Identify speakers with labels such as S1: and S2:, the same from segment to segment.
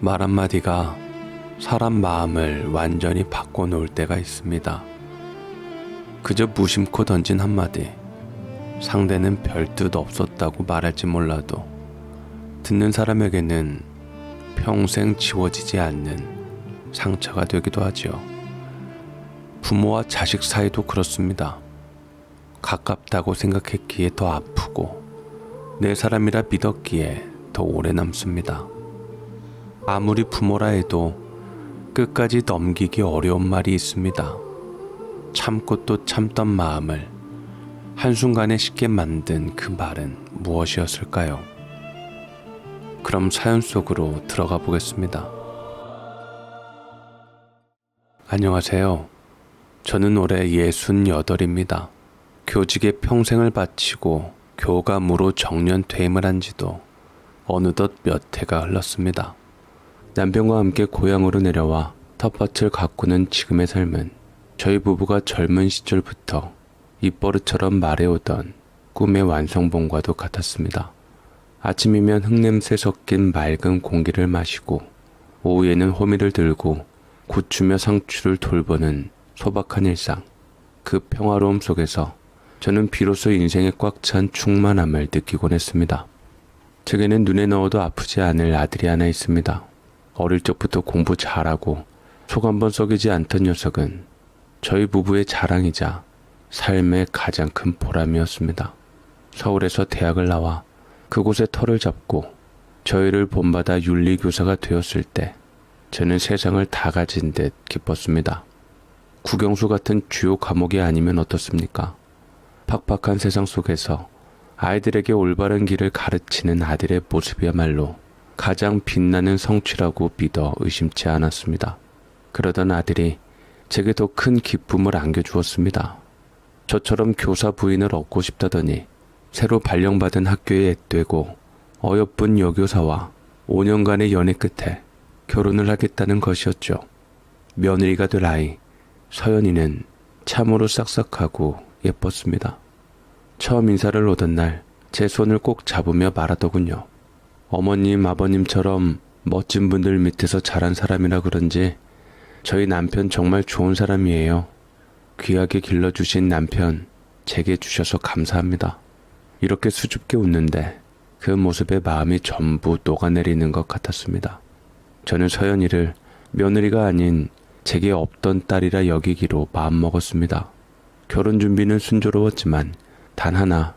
S1: 말 한마디가 사람 마음을 완전히 바꿔놓을 때가 있습니다. 그저 무심코 던진 한마디, 상대는 별 뜻 없었다고 말할지 몰라도 듣는 사람에게는 평생 지워지지 않는 상처가 되기도 하지요. 부모와 자식 사이도 그렇습니다. 가깝다고 생각했기에 더 아프고 내 사람이라 믿었기에 더 오래 남습니다. 아무리 부모라 해도 끝까지 넘기기 어려운 말이 있습니다. 참고 또 참던 마음을 한순간에 쉽게 만든 그 말은 무엇이었을까요? 그럼 사연 속으로 들어가 보겠습니다. 안녕하세요. 저는 올해 68입니다. 교직에 평생을 바치고 교감으로 정년 퇴임을 한 지도 어느덧 몇 해가 흘렀습니다. 남편과 함께 고향으로 내려와 텃밭을 가꾸는 지금의 삶은 저희 부부가 젊은 시절부터 입버릇처럼 말해오던 꿈의 완성본과도 같았습니다. 아침이면 흙냄새 섞인 맑은 공기를 마시고 오후에는 호미를 들고 고추며 상추를 돌보는 소박한 일상. 그 평화로움 속에서 저는 비로소 인생에 꽉 찬 충만함을 느끼곤 했습니다. 제게는 눈에 넣어도 아프지 않을 아들이 하나 있습니다. 어릴 적부터 공부 잘하고 속 한번 썩이지 않던 녀석은 저희 부부의 자랑이자 삶의 가장 큰 보람이었습니다. 서울에서 대학을 나와 그곳에 터를 잡고 저희를 본받아 윤리교사가 되었을 때 저는 세상을 다 가진 듯 기뻤습니다. 국영수 같은 주요 과목이 아니면 어떻습니까? 팍팍한 세상 속에서 아이들에게 올바른 길을 가르치는 아들의 모습이야말로 가장 빛나는 성취라고 믿어 의심치 않았습니다. 그러던 아들이 제게 더 큰 기쁨을 안겨주었습니다. 저처럼 교사 부인을 얻고 싶다더니 새로 발령받은 학교에 앳되고 어여쁜 여교사와 5년간의 연애 끝에 결혼을 하겠다는 것이었죠. 며느리가 될 아이 서연이는 참으로 싹싹하고 예뻤습니다. 처음 인사를 오던 날 제 손을 꼭 잡으며 말하더군요. 어머님, 아버님처럼 멋진 분들 밑에서 자란 사람이라 그런지 저희 남편 정말 좋은 사람이에요. 귀하게 길러주신 남편 제게 주셔서 감사합니다. 이렇게 수줍게 웃는데 그 모습에 마음이 전부 녹아내리는 것 같았습니다. 저는 서연이를 며느리가 아닌 제게 없던 딸이라 여기기로 마음먹었습니다. 결혼 준비는 순조로웠지만 단 하나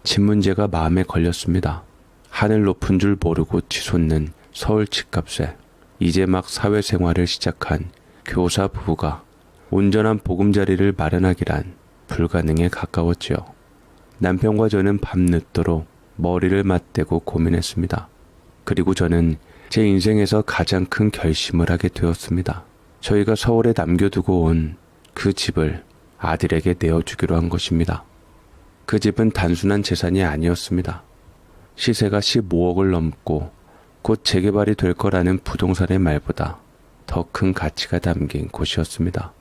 S1: 집 문제가 마음에 걸렸습니다. 하늘 높은 줄 모르고 치솟는 서울 집값에 이제 막 사회생활을 시작한 교사 부부가 온전한 보금자리를 마련하기란 불가능에 가까웠지요. 남편과 저는 밤늦도록 머리를 맞대고 고민했습니다. 그리고 저는 제 인생에서 가장 큰 결심을 하게 되었습니다. 저희가 서울에 남겨두고 온 그 집을 아들에게 내어주기로 한 것입니다. 그 집은 단순한 재산이 아니었습니다. 시세가 15억을 넘고 곧 재개발이 될 거라는 부동산의 말보다 더 큰 가치가 담긴 곳이었습니다.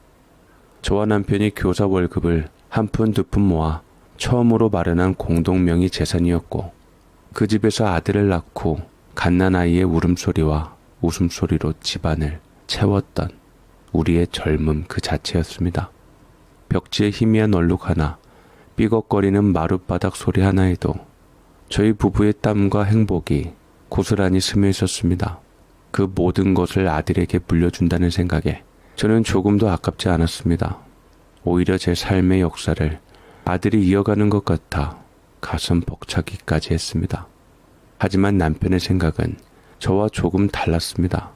S1: 저와 남편이 교사 월급을 한 푼 두 푼 모아 처음으로 마련한 공동명의 재산이었고 그 집에서 아들을 낳고 갓난아이의 울음소리와 웃음소리로 집안을 채웠던 우리의 젊음 그 자체였습니다. 벽지에 희미한 얼룩 하나, 삐걱거리는 마룻바닥 소리 하나에도 저희 부부의 땀과 행복이 고스란히 스며 있었습니다. 그 모든 것을 아들에게 물려준다는 생각에 저는 조금도 아깝지 않았습니다. 오히려 제 삶의 역사를 아들이 이어가는 것 같아 가슴 벅차기까지 했습니다. 하지만 남편의 생각은 저와 조금 달랐습니다.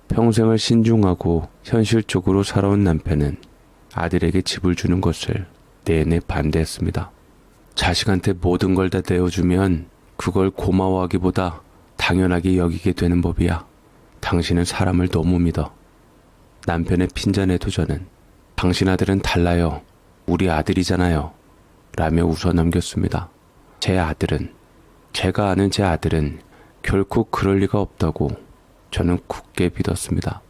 S1: 평생을 신중하고 현실적으로 살아온 남편은 아들에게 집을 주는 것을 내내 반대했습니다. 자식한테 모든 걸 다 내어주면 그걸 고마워하기보다 당연하게 여기게 되는 법이야. 당신은 사람을 너무 믿어. 남편의 핀잔에도 저는 당신 아들은 달라요. 우리 아들이잖아요. 라며 웃어넘겼습니다. 제 아들은, 제가 아는 제 아들은 결코 그럴 리가 없다고 저는 굳게 믿었습니다.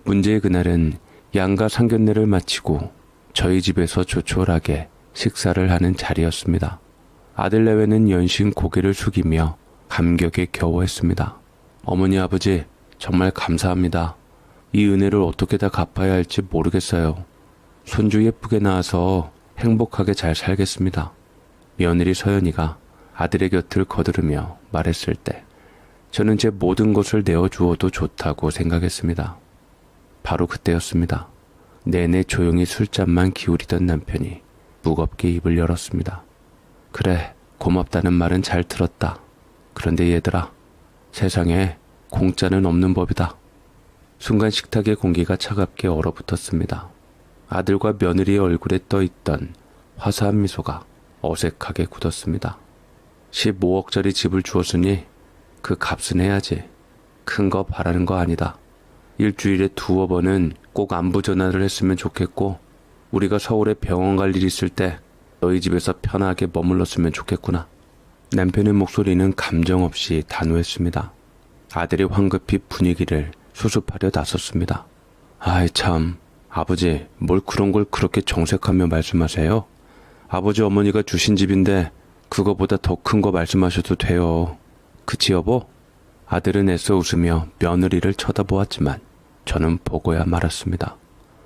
S1: 문제의 그날은 양가 상견례를 마치고 저희 집에서 조촐하게 식사를 하는 자리였습니다. 아들 내외는 연신 고개를 숙이며 감격에 겨워했습니다. 어머니 아버지, 정말 감사합니다. 이 은혜를 어떻게 다 갚아야 할지 모르겠어요. 손주 예쁘게 낳아서 행복하게 잘 살겠습니다. 며느리 서연이가 아들의 곁을 거두르며 말했을 때 저는 제 모든 것을 내어주어도 좋다고 생각했습니다. 바로 그때였습니다. 내내 조용히 술잔만 기울이던 남편이 무겁게 입을 열었습니다. 그래, 고맙다는 말은 잘 들었다. 그런데 얘들아, 세상에 공짜는 없는 법이다. 순간 식탁의 공기가 차갑게 얼어붙었습니다. 아들과 며느리의 얼굴에 떠있던 화사한 미소가 어색하게 굳었습니다. 15억짜리 집을 주었으니 그 값은 해야지. 큰 거 바라는 거 아니다. 일주일에 2-3번은 꼭 안부 전화를 했으면 좋겠고 우리가 서울에 병원 갈 일 있을 때 너희 집에서 편하게 머물렀으면 좋겠구나. 남편의 목소리는 감정 없이 단호했습니다. 아들이 황급히 분위기를 수습하려 나섰습니다. 아이 참, 아버지 뭘 그런 걸 그렇게 정색하며 말씀하세요? 아버지 어머니가 주신 집인데 그거보다 더 큰 거 말씀하셔도 돼요. 그치 여보? 아들은 애써 웃으며 며느리를 쳐다보았지만 저는 보고야 말았습니다.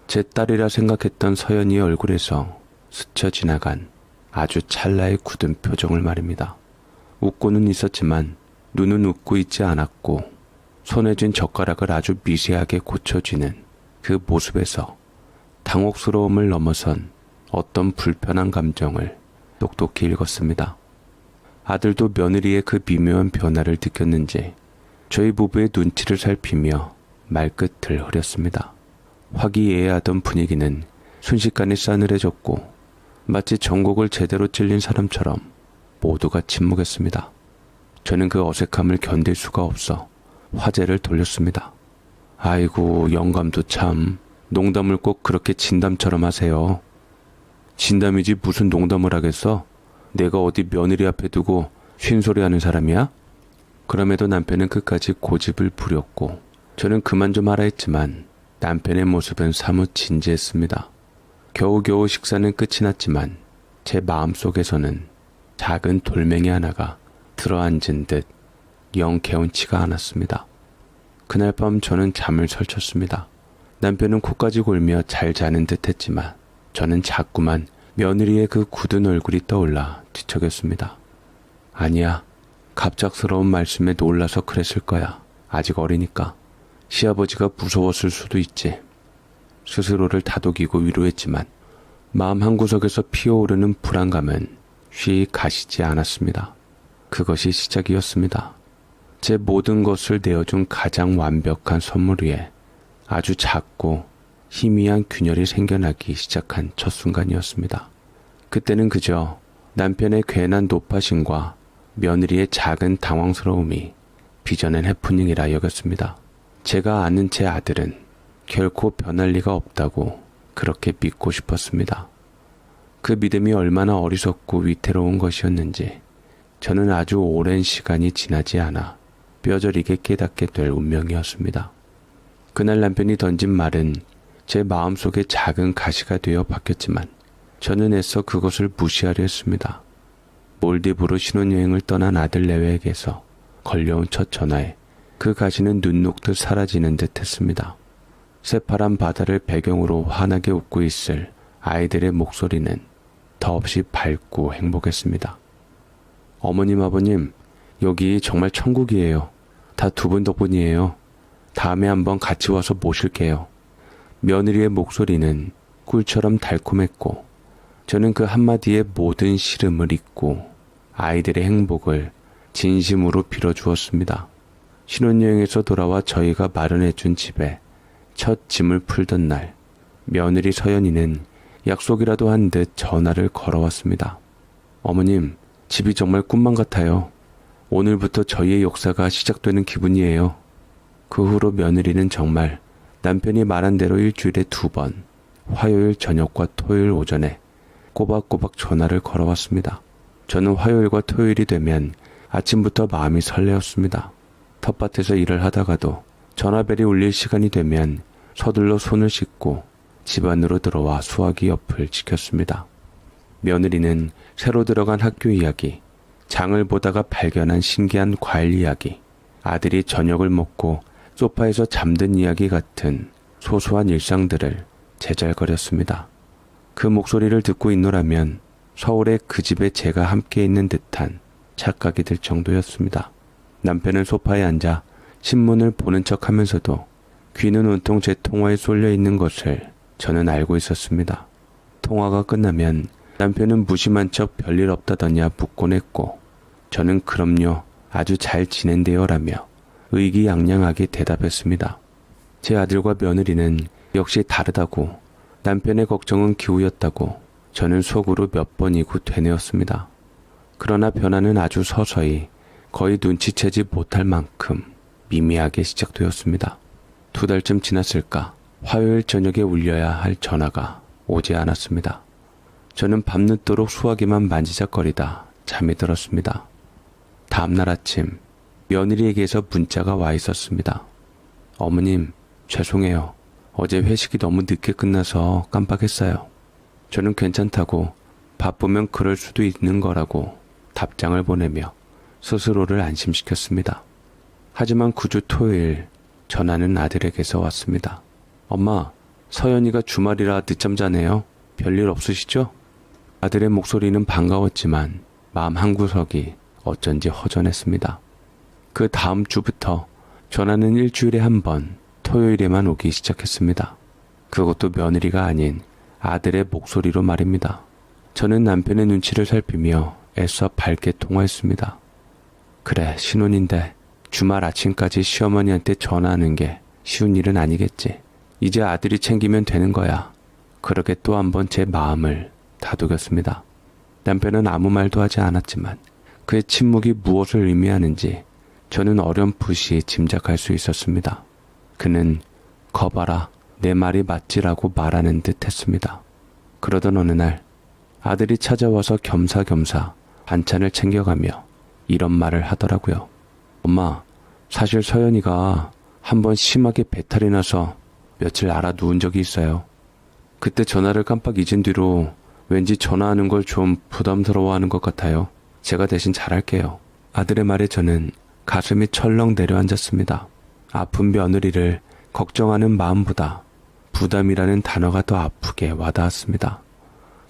S1: 제 딸이라 생각했던 서연이의 얼굴에서 스쳐 지나간 아주 찰나의 굳은 표정을 말입니다. 웃고는 있었지만 눈은 웃고 있지 않았고 손에 쥔 젓가락을 아주 미세하게 고쳐쥐는 그 모습에서 당혹스러움을 넘어선 어떤 불편한 감정을 똑똑히 읽었습니다. 아들도 며느리의 그 미묘한 변화를 느꼈는지 저희 부부의 눈치를 살피며 말끝을 흐렸습니다. 화기애애하던 분위기는 순식간에 싸늘해졌고 마치 전곡을 제대로 찔린 사람처럼 모두가 침묵했습니다. 저는 그 어색함을 견딜 수가 없어 화제를 돌렸습니다. 아이고 영감도 참 농담을 꼭 그렇게 진담처럼 하세요. 진담이지 무슨 농담을 하겠어? 내가 어디 며느리 앞에 두고 쉰소리 하는 사람이야? 그럼에도 남편은 끝까지 고집을 부렸고 저는 그만 좀 하라 했지만 남편의 모습은 사뭇 진지했습니다. 겨우겨우 식사는 끝이 났지만 제 마음속에서는 작은 돌멩이 하나가 들어앉은 듯 영 개운치가 않았습니다. 그날 밤 저는 잠을 설쳤습니다. 남편은 코까지 골며 잘 자는 듯 했지만 저는 자꾸만 며느리의 그 굳은 얼굴이 떠올라 뒤척였습니다. 아니야, 갑작스러운 말씀에 놀라서 그랬을 거야. 아직 어리니까. 시아버지가 무서웠을 수도 있지. 스스로를 다독이고 위로했지만 마음 한구석에서 피어오르는 불안감은 쉬이 가시지 않았습니다. 그것이 시작이었습니다. 제 모든 것을 내어준 가장 완벽한 선물 위에 아주 작고 희미한 균열이 생겨나기 시작한 첫 순간이었습니다. 그때는 그저 남편의 괜한 노파심과 며느리의 작은 당황스러움이 빚어낸 해프닝이라 여겼습니다. 제가 아는 제 아들은 결코 변할 리가 없다고 그렇게 믿고 싶었습니다. 그 믿음이 얼마나 어리석고 위태로운 것이었는지 저는 아주 오랜 시간이 지나지 않아 뼈저리게 깨닫게 될 운명이었습니다. 그날 남편이 던진 말은 제 마음속에 작은 가시가 되어 박혔지만 저는 애써 그것을 무시하려 했습니다. 몰디브로 신혼여행을 떠난 아들 내외에게서 걸려온 첫 전화에 그 가시는 눈 녹듯 사라지는 듯 했습니다. 새파란 바다를 배경으로 환하게 웃고 있을 아이들의 목소리는 더없이 밝고 행복했습니다. 어머님, 아버님, 여기 정말 천국이에요. 다 두 분 덕분이에요. 다음에 한번 같이 와서 모실게요. 며느리의 목소리는 꿀처럼 달콤했고 저는 그 한마디에 모든 시름을 잊고 아이들의 행복을 진심으로 빌어주었습니다. 신혼여행에서 돌아와 저희가 마련해준 집에 첫 짐을 풀던 날 며느리 서연이는 약속이라도 한 듯 전화를 걸어왔습니다. 어머님, 집이 정말 꿈만 같아요. 오늘부터 저희의 역사가 시작되는 기분이에요. 그 후로 며느리는 정말 남편이 말한 대로 일주일에 2번, 화요일 저녁과 토요일 오전에 꼬박꼬박 전화를 걸어왔습니다. 저는 화요일과 토요일이 되면 아침부터 마음이 설레었습니다. 텃밭에서 일을 하다가도 전화벨이 울릴 시간이 되면 서둘러 손을 씻고 집 안으로 들어와 수화기 옆을 지켰습니다. 며느리는 새로 들어간 학교 이야기, 장을 보다가 발견한 신기한 과일 이야기, 아들이 저녁을 먹고 소파에서 잠든 이야기 같은 소소한 일상들을 제잘거렸습니다. 그 목소리를 듣고 있노라면 서울의 그 집에 제가 함께 있는 듯한 착각이 들 정도였습니다. 남편은 소파에 앉아 신문을 보는 척 하면서도 귀는 온통 제 통화에 쏠려 있는 것을 저는 알고 있었습니다. 통화가 끝나면 남편은 무심한 척 별일 없다더냐 묻곤 했고 저는 그럼요 아주 잘 지낸대요 라며 의기양양하게 대답했습니다. 제 아들과 며느리는 역시 다르다고 남편의 걱정은 기우였다고 저는 속으로 몇 번이고 되뇌었습니다. 그러나 변화는 아주 서서히 거의 눈치채지 못할 만큼 미미하게 시작되었습니다. 2달쯤 지났을까 화요일 저녁에 울려야 할 전화가 오지 않았습니다. 저는 밤늦도록 수화기만 만지작거리다 잠이 들었습니다. 다음날 아침 며느리에게서 문자가 와 있었습니다. 어머님, 죄송해요. 어제 회식이 너무 늦게 끝나서 깜빡했어요. 저는 괜찮다고 바쁘면 그럴 수도 있는 거라고 답장을 보내며 스스로를 안심시켰습니다. 하지만 9주 토요일 전화는 아들에게서 왔습니다. 엄마, 서연이가 주말이라 늦잠 자네요. 별일 없으시죠? 아들의 목소리는 반가웠지만 마음 한구석이 어쩐지 허전했습니다. 그 다음 주부터 전화는 일주일에 한 번 토요일에만 오기 시작했습니다. 그것도 며느리가 아닌 아들의 목소리로 말입니다. 저는 남편의 눈치를 살피며 애써 밝게 통화했습니다. 그래, 신혼인데 주말 아침까지 시어머니한테 전화하는 게 쉬운 일은 아니겠지. 이제 아들이 챙기면 되는 거야. 그렇게 또 한 번 제 마음을 다독였습니다. 남편은 아무 말도 하지 않았지만 그의 침묵이 무엇을 의미하는지 저는 어렴풋이 짐작할 수 있었습니다. 그는 거봐라, 내 말이 맞지라고 말하는 듯 했습니다. 그러던 어느 날 아들이 찾아와서 겸사겸사 반찬을 챙겨가며 이런 말을 하더라고요. 엄마, 사실 서연이가 한번 심하게 배탈이 나서 며칠 알아 누운 적이 있어요. 그때 전화를 깜빡 잊은 뒤로 왠지 전화하는 걸 좀 부담스러워하는 것 같아요. 제가 대신 잘할게요. 아들의 말에 저는 가슴이 철렁 내려앉았습니다. 아픈 며느리를 걱정하는 마음보다 부담이라는 단어가 더 아프게 와닿았습니다.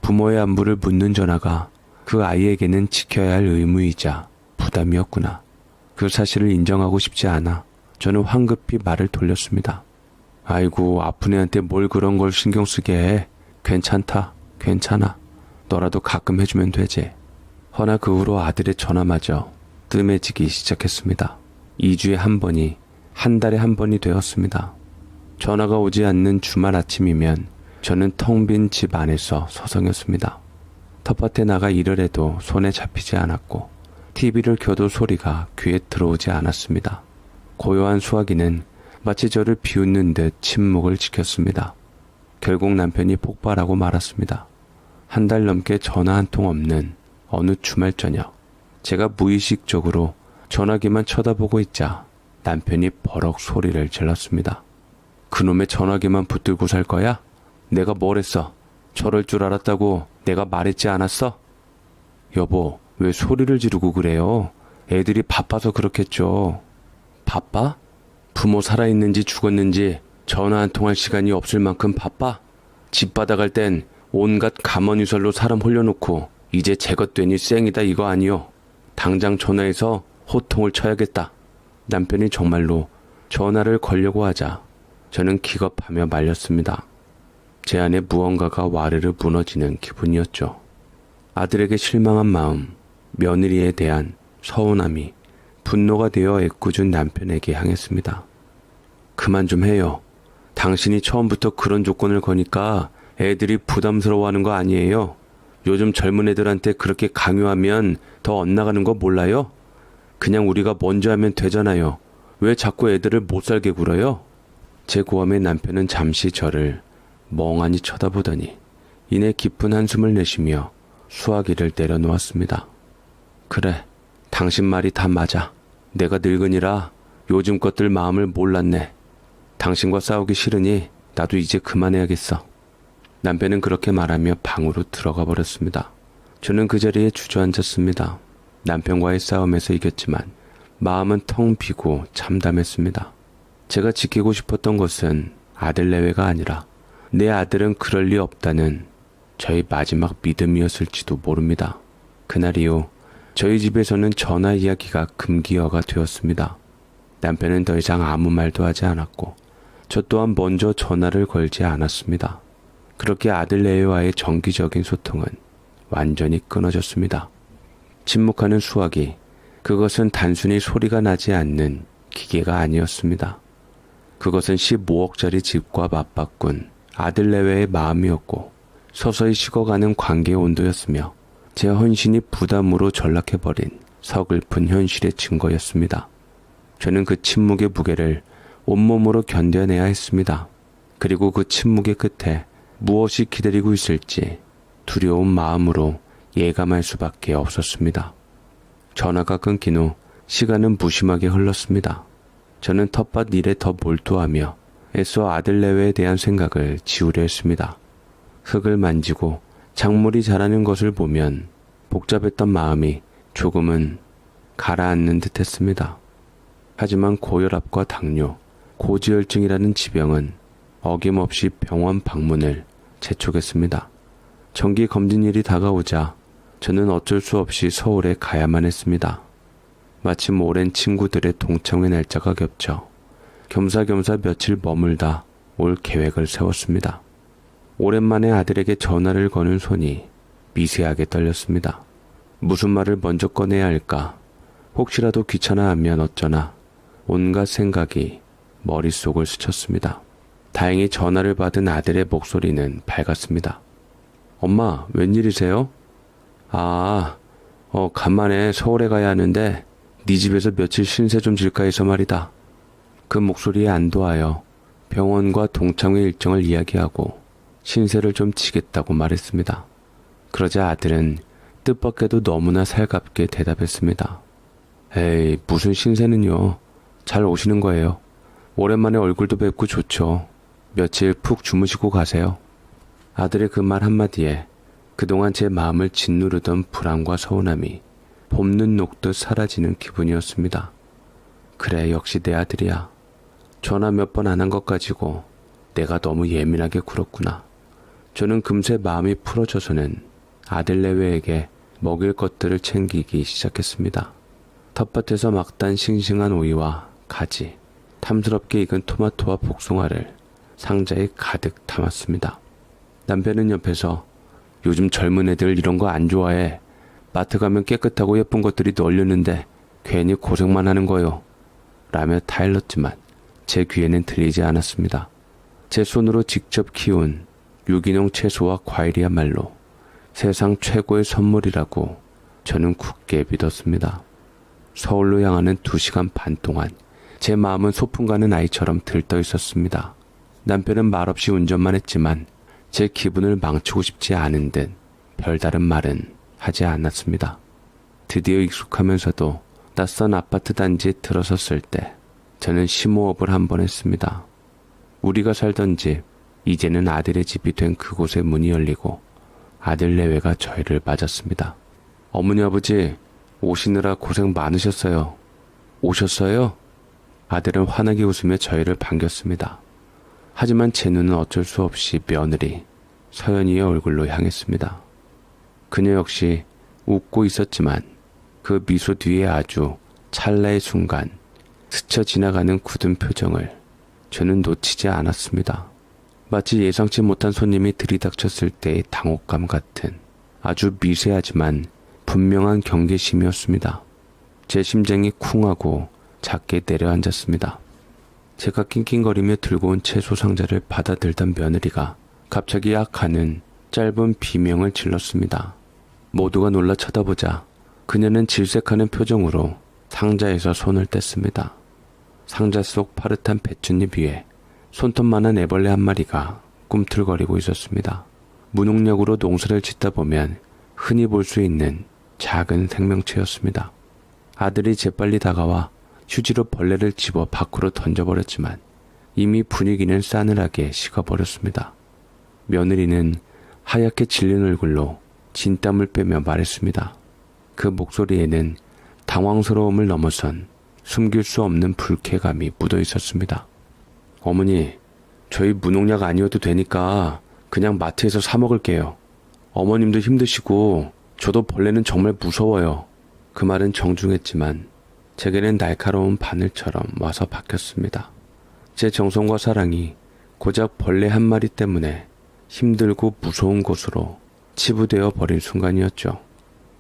S1: 부모의 안부를 묻는 전화가 그 아이에게는 지켜야 할 의무이자 부담이었구나. 그 사실을 인정하고 싶지 않아 저는 황급히 말을 돌렸습니다. 아이고, 아픈 애한테 뭘 그런 걸 신경 쓰게 해. 괜찮다, 괜찮아. 너라도 가끔 해주면 되지. 허나 그 후로 아들의 전화마저 뜸해지기 시작했습니다. 2주에 한 번이 한 달에 한 번이 되었습니다. 전화가 오지 않는 주말 아침이면 저는 텅 빈 집 안에서 서성였습니다. 텃밭에 나가 일을 해도 손에 잡히지 않았고 TV를 켜도 소리가 귀에 들어오지 않았습니다. 고요한 수화기는 마치 저를 비웃는 듯 침묵을 지켰습니다. 결국 남편이 폭발하고 말았습니다. 한 달 넘게 전화 한 통 없는 어느 주말 저녁, 제가 무의식적으로 전화기만 쳐다보고 있자 남편이 버럭 소리를 질렀습니다. 그놈의 전화기만 붙들고 살 거야? 내가 뭘 했어? 저럴 줄 알았다고 내가 말했지 않았어? 여보, 왜 소리를 지르고 그래요? 애들이 바빠서 그렇겠죠. 바빠? 부모 살아있는지 죽었는지 전화 한 통할 시간이 없을 만큼 바빠? 집 받아갈 땐 온갖 감언유설로 사람 홀려놓고 이제 제것되니 쌩이다 이거 아니요. 당장 전화해서 호통을 쳐야겠다. 남편이 정말로 전화를 걸려고 하자 저는 기겁하며 말렸습니다. 제 안에 무언가가 와르르 무너지는 기분이었죠. 아들에게 실망한 마음, 며느리에 대한 서운함이 분노가 되어 애꿎은 남편에게 향했습니다. 그만 좀 해요. 당신이 처음부터 그런 조건을 거니까 애들이 부담스러워하는 거 아니에요? 요즘 젊은 애들한테 그렇게 강요하면 더 엇나가는 거 몰라요? 그냥 우리가 먼저 하면 되잖아요. 왜 자꾸 애들을 못 살게 굴어요? 제 고함에 남편은 잠시 저를 멍하니 쳐다보더니 이내 깊은 한숨을 내쉬며 수화기를 내려놓았습니다. 그래, 당신 말이 다 맞아. 내가 늙은이라 요즘 것들 마음을 몰랐네. 당신과 싸우기 싫으니 나도 이제 그만해야겠어. 남편은 그렇게 말하며 방으로 들어가 버렸습니다. 저는 그 자리에 주저앉았습니다. 남편과의 싸움에서 이겼지만 마음은 텅 비고 참담했습니다. 제가 지키고 싶었던 것은 아들 내외가 아니라 내 아들은 그럴 리 없다는 저희 마지막 믿음이었을지도 모릅니다. 그날 이후 저희 집에서는 전화 이야기가 금기어가 되었습니다. 남편은 더 이상 아무 말도 하지 않았고 저 또한 먼저 전화를 걸지 않았습니다. 그렇게 아들 내외와의 정기적인 소통은 완전히 끊어졌습니다. 침묵하는 수화기, 그것은 단순히 소리가 나지 않는 기계가 아니었습니다. 그것은 15억짜리 집과 맞바꾼 아들 내외의 마음이었고 서서히 식어가는 관계의 온도였으며 제 헌신이 부담으로 전락해버린 서글픈 현실의 증거였습니다. 저는 그 침묵의 무게를 온몸으로 견뎌내야 했습니다. 그리고 그 침묵의 끝에 무엇이 기다리고 있을지 두려운 마음으로 예감할 수밖에 없었습니다. 전화가 끊긴 후 시간은 무심하게 흘렀습니다. 저는 텃밭 일에 더 몰두하며 애써 아들 내외에 대한 생각을 지우려 했습니다. 흙을 만지고 작물이 자라는 것을 보면 복잡했던 마음이 조금은 가라앉는 듯 했습니다. 하지만 고혈압과 당뇨, 고지혈증이라는 지병은 어김없이 병원 방문을 재촉했습니다. 정기 검진일이 다가오자 저는 어쩔 수 없이 서울에 가야만 했습니다. 마침 오랜 친구들의 동창회 날짜가 겹쳐 겸사겸사 며칠 머물다 올 계획을 세웠습니다. 오랜만에 아들에게 전화를 거는 손이 미세하게 떨렸습니다. 무슨 말을 먼저 꺼내야 할까? 혹시라도 귀찮아하면 어쩌나? 온갖 생각이 머릿속을 스쳤습니다. 다행히 전화를 받은 아들의 목소리는 밝았습니다. 엄마, 웬일이세요? 간만에 서울에 가야 하는데 네 집에서 며칠 신세 좀 질까 해서 말이다. 그 목소리에 안도하여 병원과 동창회 일정을 이야기하고 신세를 좀 지겠다고 말했습니다. 그러자 아들은 뜻밖에도 너무나 살갑게 대답했습니다. 에이, 무슨 신세는요. 잘 오시는 거예요. 오랜만에 얼굴도 뵙고 좋죠. 며칠 푹 주무시고 가세요. 아들의 그 말 한마디에 그동안 제 마음을 짓누르던 불안과 서운함이 봄눈 녹듯 사라지는 기분이었습니다. 그래, 역시 내 아들이야. 전화 몇 번 안 한 것 가지고 내가 너무 예민하게 굴었구나. 저는 금세 마음이 풀어져서는 아들 내외에게 먹일 것들을 챙기기 시작했습니다. 텃밭에서 막단 싱싱한 오이와 가지, 탐스럽게 익은 토마토와 복숭아를 상자에 가득 담았습니다. 남편은 옆에서 요즘 젊은 애들 이런 거 안 좋아해. 마트 가면 깨끗하고 예쁜 것들이 널렸는데 괜히 고생만 하는 거요. 라며 타일렀지만 제 귀에는 들리지 않았습니다. 제 손으로 직접 키운 유기농 채소와 과일이야말로 세상 최고의 선물이라고 저는 굳게 믿었습니다. 서울로 향하는 2시간 반 동안 제 마음은 소풍 가는 아이처럼 들떠 있었습니다. 남편은 말없이 운전만 했지만 제 기분을 망치고 싶지 않은 듯 별다른 말은 하지 않았습니다. 드디어 익숙하면서도 낯선 아파트 단지에 들어섰을 때 저는 심호흡을 한번 했습니다. 우리가 살던 집, 이제는 아들의 집이 된 그곳의 문이 열리고 아들 내외가 저희를 맞았습니다. 어머니 아버지, 오시느라 고생 많으셨어요. 오셨어요? 아들은 환하게 웃으며 저희를 반겼습니다. 하지만 제 눈은 어쩔 수 없이 며느리 서연이의 얼굴로 향했습니다. 그녀 역시 웃고 있었지만 그 미소 뒤에 아주 찰나의 순간 스쳐 지나가는 굳은 표정을 저는 놓치지 않았습니다. 마치 예상치 못한 손님이 들이닥쳤을 때의 당혹감 같은 아주 미세하지만 분명한 경계심이었습니다. 제 심장이 쿵하고 작게 내려앉았습니다. 제가 낑낑거리며 들고 온 채소 상자를 받아들던 며느리가 갑자기 약하는 짧은 비명을 질렀습니다. 모두가 놀라 쳐다보자 그녀는 질색하는 표정으로 상자에서 손을 뗐습니다. 상자 속 파릇한 배춧잎 위에 손톱만한 애벌레 한 마리가 꿈틀거리고 있었습니다. 무능력으로 농사를 짓다 보면 흔히 볼 수 있는 작은 생명체였습니다. 아들이 재빨리 다가와 휴지로 벌레를 집어 밖으로 던져버렸지만 이미 분위기는 싸늘하게 식어버렸습니다. 며느리는 하얗게 질린 얼굴로 진땀을 빼며 말했습니다. 그 목소리에는 당황스러움을 넘어선 숨길 수 없는 불쾌감이 묻어 있었습니다. 어머니, 저희 무농약 아니어도 되니까 그냥 마트에서 사 먹을게요. 어머님도 힘드시고 저도 벌레는 정말 무서워요. 그 말은 정중했지만 제게는 날카로운 바늘처럼 와서 박혔습니다. 제 정성과 사랑이 고작 벌레 한 마리 때문에 힘들고 무서운 곳으로 치부되어 버린 순간이었죠.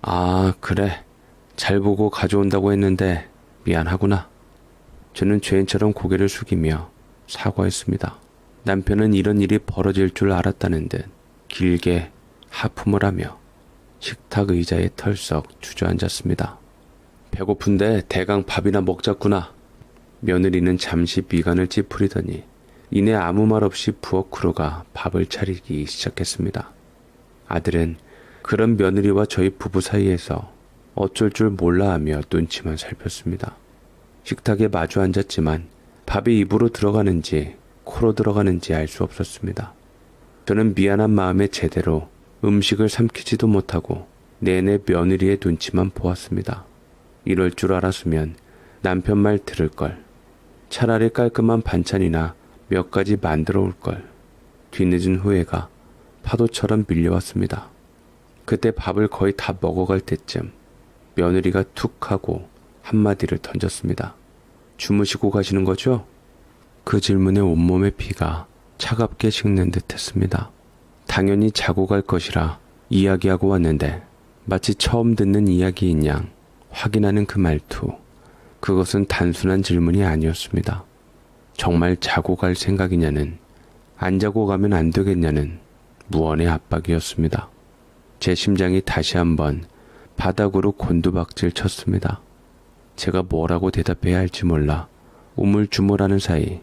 S1: 아, 그래. 잘 보고 가져온다고 했는데 미안하구나. 저는 죄인처럼 고개를 숙이며 사과했습니다. 남편은 이런 일이 벌어질 줄 알았다는 듯 길게 하품을 하며 식탁 의자에 털썩 주저앉았습니다. 배고픈데 대강 밥이나 먹자꾸나. 며느리는 잠시 미간을 찌푸리더니 이내 아무 말 없이 부엌으로가 밥을 차리기 시작했습니다. 아들은 그런 며느리와 저희 부부 사이에서 어쩔 줄 몰라하며 눈치만 살폈습니다. 식탁에 마주 앉았지만 밥이 입으로 들어가는지 코로 들어가는지 알 수 없었습니다. 저는 미안한 마음에 제대로 음식을 삼키지도 못하고 내내 며느리의 눈치만 보았습니다. 이럴 줄 알았으면 남편 말 들을 걸. 차라리 깔끔한 반찬이나 몇 가지 만들어 올 걸. 뒤늦은 후회가 파도처럼 밀려왔습니다. 그때 밥을 거의 다 먹어갈 때쯤 며느리가 툭 하고 한마디를 던졌습니다. 주무시고 가시는 거죠? 그 질문에 온몸의 피가 차갑게 식는 듯 했습니다. 당연히 자고 갈 것이라 이야기하고 왔는데 마치 처음 듣는 이야기인 양 확인하는 그 말투, 그것은 단순한 질문이 아니었습니다. 정말 자고 갈 생각이냐는, 안 자고 가면 안 되겠냐는 무언의 압박이었습니다. 제 심장이 다시 한번 바닥으로 곤두박질 쳤습니다. 제가 뭐라고 대답해야 할지 몰라 우물쭈물하는 사이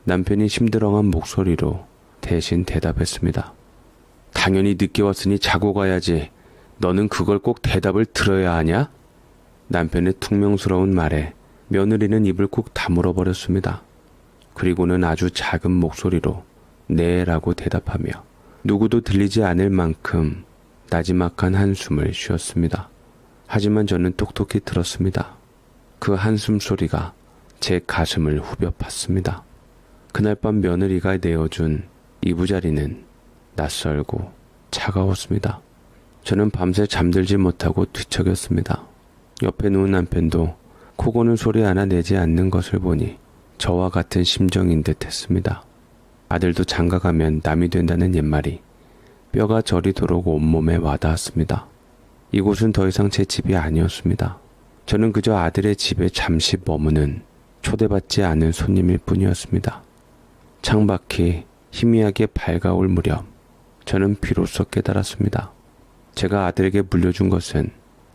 S1: 남편이 심드렁한 목소리로 대신 대답했습니다. 당연히 늦게 왔으니 자고 가야지. 너는 그걸 꼭 대답을 들어야 하냐? 남편의 퉁명스러운 말에 며느리는 입을 꾹 다물어 버렸습니다. 그리고는 아주 작은 목소리로 네 라고 대답하며 누구도 들리지 않을 만큼 나지막한 한숨을 쉬었습니다. 하지만 저는 똑똑히 들었습니다. 그 한숨 소리가 제 가슴을 후벼 팠습니다. 그날 밤 며느리가 내어준 이부자리는 낯설고 차가웠습니다. 저는 밤새 잠들지 못하고 뒤척였습니다. 옆에 누운 남편도 코 고는 소리 하나 내지 않는 것을 보니 저와 같은 심정인 듯 했습니다. 아들도 장가가면 남이 된다는 옛말이 뼈가 저리도록 온몸에 와닿았습니다. 이곳은 더 이상 제 집이 아니었습니다. 저는 그저 아들의 집에 잠시 머무는 초대받지 않은 손님일 뿐이었습니다. 창밖이 희미하게 밝아올 무렵 저는 비로소 깨달았습니다. 제가 아들에게 물려준 것은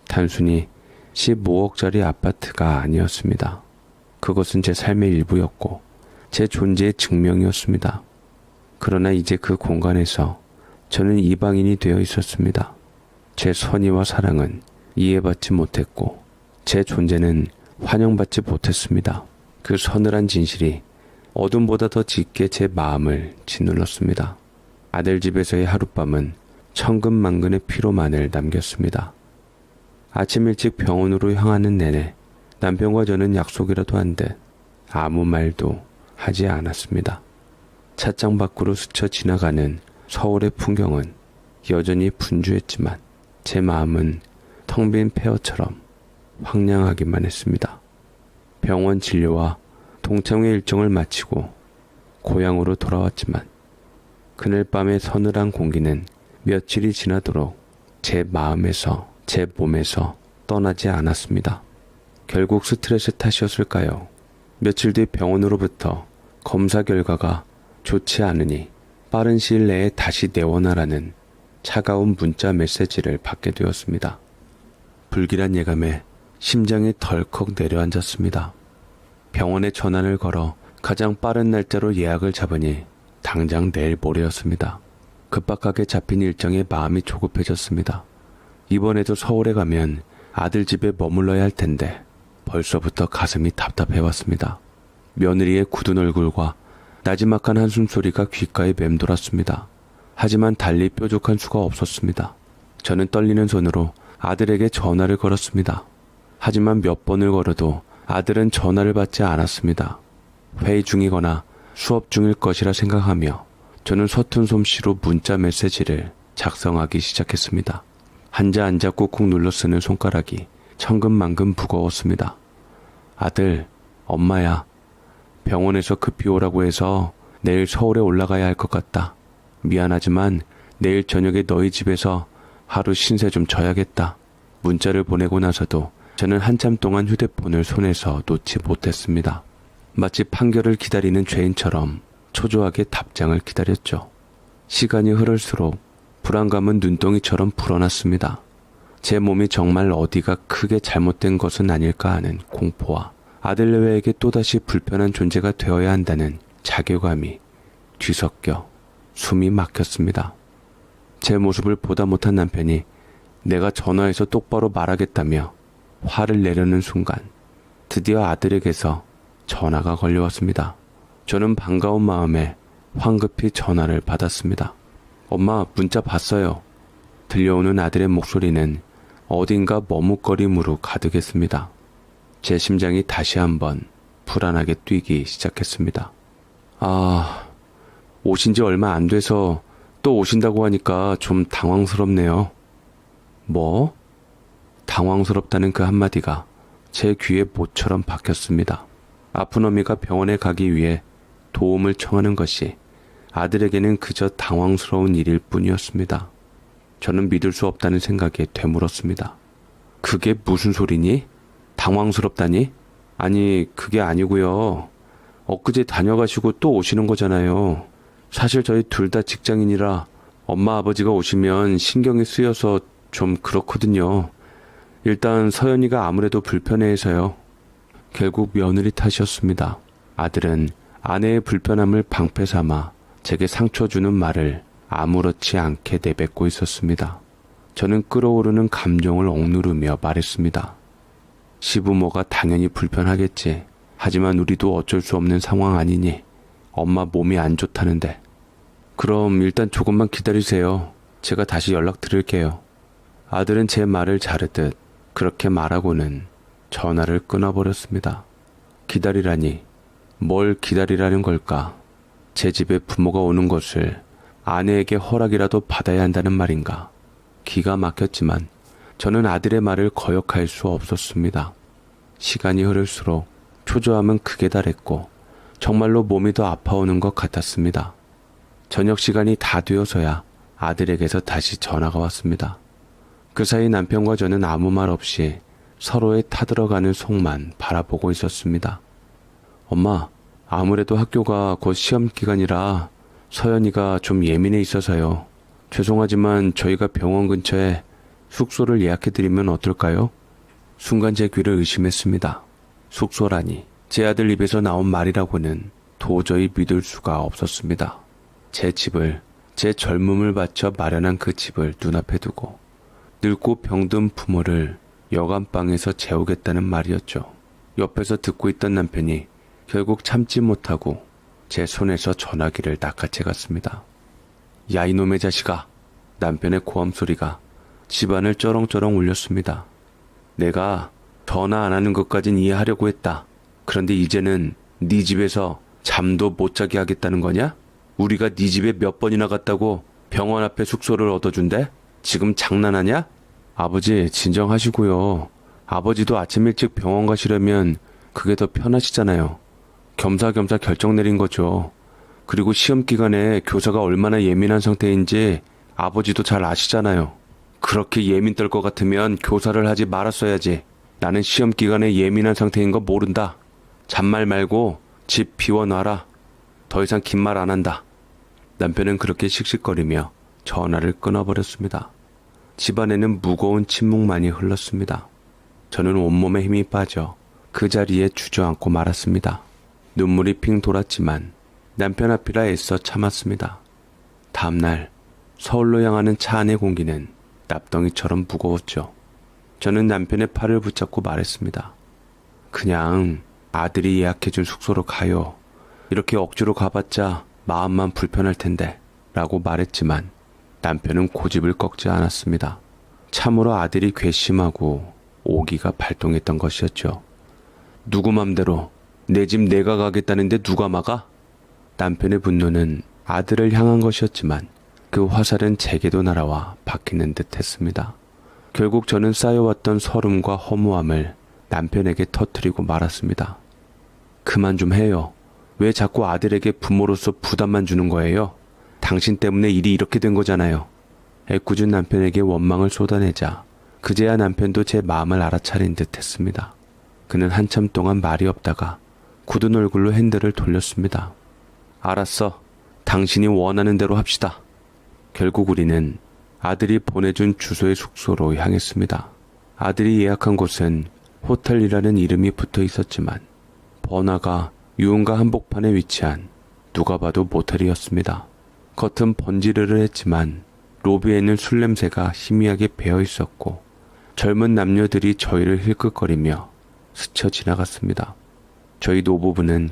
S1: 단순히 15억짜리 아파트가 아니었습니다. 그것은 제 삶의 일부였고 제 존재의 증명이었습니다. 그러나 이제 그 공간에서 저는 이방인이 되어 있었습니다. 제 선의와 사랑은 이해받지 못했고 제 존재는 환영받지 못했습니다. 그 서늘한 진실이 어둠보다 더 짙게 제 마음을 짓눌렀습니다. 아들 집에서의 하룻밤은 천근만근의 피로만을 남겼습니다. 아침 일찍 병원으로 향하는 내내 남편과 저는 약속이라도 한 듯 아무 말도 하지 않았습니다. 찻장 밖으로 스쳐 지나가는 서울의 풍경은 여전히 분주했지만 제 마음은 텅 빈 폐허처럼 황량하기만 했습니다. 병원 진료와 동창회 일정을 마치고 고향으로 돌아왔지만 그날 밤의 서늘한 공기는 며칠이 지나도록 제 마음에서 제 몸에서 떠나지 않았습니다. 결국 스트레스 탓이었을까요? 며칠 뒤 병원으로부터 검사 결과가 좋지 않으니 빠른 시일 내에 다시 내원하라는 차가운 문자 메시지를 받게 되었습니다. 불길한 예감에 심장이 덜컥 내려앉았습니다. 병원에 전화를 걸어 가장 빠른 날짜로 예약을 잡으니 당장 내일 모레였습니다. 급박하게 잡힌 일정에 마음이 조급해졌습니다. 이번에도 서울에 가면 아들 집에 머물러야 할 텐데 벌써부터 가슴이 답답해왔습니다. 며느리의 굳은 얼굴과 나지막한 한숨소리가 귓가에 맴돌았습니다. 하지만 달리 뾰족한 수가 없었습니다. 저는 떨리는 손으로 아들에게 전화를 걸었습니다. 하지만 몇 번을 걸어도 아들은 전화를 받지 않았습니다. 회의 중이거나 수업 중일 것이라 생각하며 저는 서툰 솜씨로 문자 메시지를 작성하기 시작했습니다. 한자 한자 꾹꾹 눌러 쓰는 손가락이 천근만근 무거웠습니다. 아들, 엄마야. 병원에서 급히 오라고 해서 내일 서울에 올라가야 할 것 같다. 미안하지만 내일 저녁에 너희 집에서 하루 신세 좀 져야겠다. 문자를 보내고 나서도 저는 한참 동안 휴대폰을 손에서 놓지 못했습니다. 마치 판결을 기다리는 죄인처럼 초조하게 답장을 기다렸죠. 시간이 흐를수록 불안감은 눈덩이처럼 불어났습니다. 제 몸이 정말 어디가 크게 잘못된 것은 아닐까 하는 공포와 아들내외에게 또다시 불편한 존재가 되어야 한다는 자괴감이 뒤섞여 숨이 막혔습니다. 제 모습을 보다 못한 남편이 내가 전화해서 똑바로 말하겠다며 화를 내려는 순간 드디어 아들에게서 전화가 걸려왔습니다. 저는 반가운 마음에 황급히 전화를 받았습니다. 엄마, 문자 봤어요. 들려오는 아들의 목소리는 어딘가 머뭇거림으로 가득했습니다. 제 심장이 다시 한번 불안하게 뛰기 시작했습니다. 오신 지 얼마 안 돼서 또 오신다고 하니까 좀 당황스럽네요. 뭐? 당황스럽다는 그 한마디가 제 귀에 모처럼 박혔습니다. 아픈 어미가 병원에 가기 위해 도움을 청하는 것이 아들에게는 그저 당황스러운 일일 뿐이었습니다. 저는 믿을 수 없다는 생각에 되물었습니다. 그게 무슨 소리니? 당황스럽다니? 아니, 그게 아니고요. 엊그제 다녀가시고 또 오시는 거잖아요. 사실 저희 둘 다 직장인이라 엄마 아버지가 오시면 신경이 쓰여서 좀 그렇거든요. 일단 서연이가 아무래도 불편해해서요. 결국 며느리 탓이었습니다. 아들은 아내의 불편함을 방패 삼아 제게 상처 주는 말을 아무렇지 않게 내뱉고 있었습니다. 저는 끓어오르는 감정을 억누르며 말했습니다. 시부모가 당연히 불편하겠지. 하지만 우리도 어쩔 수 없는 상황 아니니. 엄마 몸이 안 좋다는데. 그럼 일단 조금만 기다리세요. 제가 다시 연락드릴게요. 아들은 제 말을 자르듯 그렇게 말하고는 전화를 끊어버렸습니다. 기다리라니. 뭘 기다리라는 걸까? 제 집에 부모가 오는 것을 아내에게 허락이라도 받아야 한다는 말인가? 기가 막혔지만 저는 아들의 말을 거역할 수 없었습니다. 시간이 흐를수록 초조함은 극에 달했고 정말로 몸이 더 아파오는 것 같았습니다. 저녁 시간이 다 되어서야 아들에게서 다시 전화가 왔습니다. 그 사이 남편과 저는 아무 말 없이 서로의 타들어가는 속만 바라보고 있었습니다. 엄마, 아무래도 학교가 곧 시험 기간이라 서연이가 좀 예민해 있어서요. 죄송하지만 저희가 병원 근처에 숙소를 예약해드리면 어떨까요? 순간 제 귀를 의심했습니다. 숙소라니 제 아들 입에서 나온 말이라고는 도저히 믿을 수가 없었습니다. 제 집을, 제 젊음을 바쳐 마련한 그 집을 눈앞에 두고 늙고 병든 부모를 여간방에서 재우겠다는 말이었죠. 옆에서 듣고 있던 남편이 결국 참지 못하고 제 손에서 전화기를 낚아채갔습니다. 야, 이놈의 자식아. 남편의 고함 소리가 집안을 쩌렁쩌렁 울렸습니다. 내가 전화 안 하는 것까진 이해하려고 했다. 그런데 이제는 네 집에서 잠도 못 자게 하겠다는 거냐? 우리가 네 집에 몇 번이나 갔다고 병원 앞에 숙소를 얻어준대? 지금 장난하냐? 아버지, 진정하시고요. 아버지도 아침 일찍 병원 가시려면 그게 더 편하시잖아요. 겸사겸사 결정 내린 거죠. 그리고 시험 기간에 교사가 얼마나 예민한 상태인지 아버지도 잘 아시잖아요. 그렇게 예민 떨 것 같으면 교사를 하지 말았어야지. 나는 시험 기간에 예민한 상태인 거 모른다. 잔말 말고 집 비워놔라. 더 이상 긴 말 안 한다. 남편은 그렇게 씩씩거리며 전화를 끊어버렸습니다. 집안에는 무거운 침묵만이 흘렀습니다. 저는 온몸에 힘이 빠져 그 자리에 주저앉고 말았습니다. 눈물이 핑 돌았지만 남편 앞이라 애써 참았습니다. 다음날 서울로 향하는 차 안의 공기는 납덩이처럼 무거웠죠. 저는 남편의 팔을 붙잡고 말했습니다. 그냥 아들이 예약해준 숙소로 가요. 이렇게 억지로 가봤자 마음만 불편할 텐데 라고 말했지만 남편은 고집을 꺾지 않았습니다. 참으로 아들이 괘씸하고 오기가 발동했던 것이었죠. 누구 맘대로 내 집 내가 가겠다는데 누가 막아? 남편의 분노는 아들을 향한 것이었지만 그 화살은 제게도 날아와 박히는 듯 했습니다. 결국 저는 쌓여왔던 서름과 허무함을 남편에게 터뜨리고 말았습니다. 그만 좀 해요. 왜 자꾸 아들에게 부모로서 부담만 주는 거예요? 당신 때문에 일이 이렇게 된 거잖아요. 애꿎은 남편에게 원망을 쏟아내자 그제야 남편도 제 마음을 알아차린 듯 했습니다. 그는 한참 동안 말이 없다가 굳은 얼굴로 핸들을 돌렸습니다. 알았어. 당신이 원하는 대로 합시다. 결국 우리는 아들이 보내준 주소의 숙소로 향했습니다. 아들이 예약한 곳은 호텔이라는 이름이 붙어 있었지만 번화가 유흥가 한복판에 위치한 누가 봐도 모텔이었습니다. 겉은 번지르르 했지만 로비에는 술 냄새가 희미하게 배어 있었고 젊은 남녀들이 저희를 힐끗거리며 스쳐 지나갔습니다. 저희 노부부는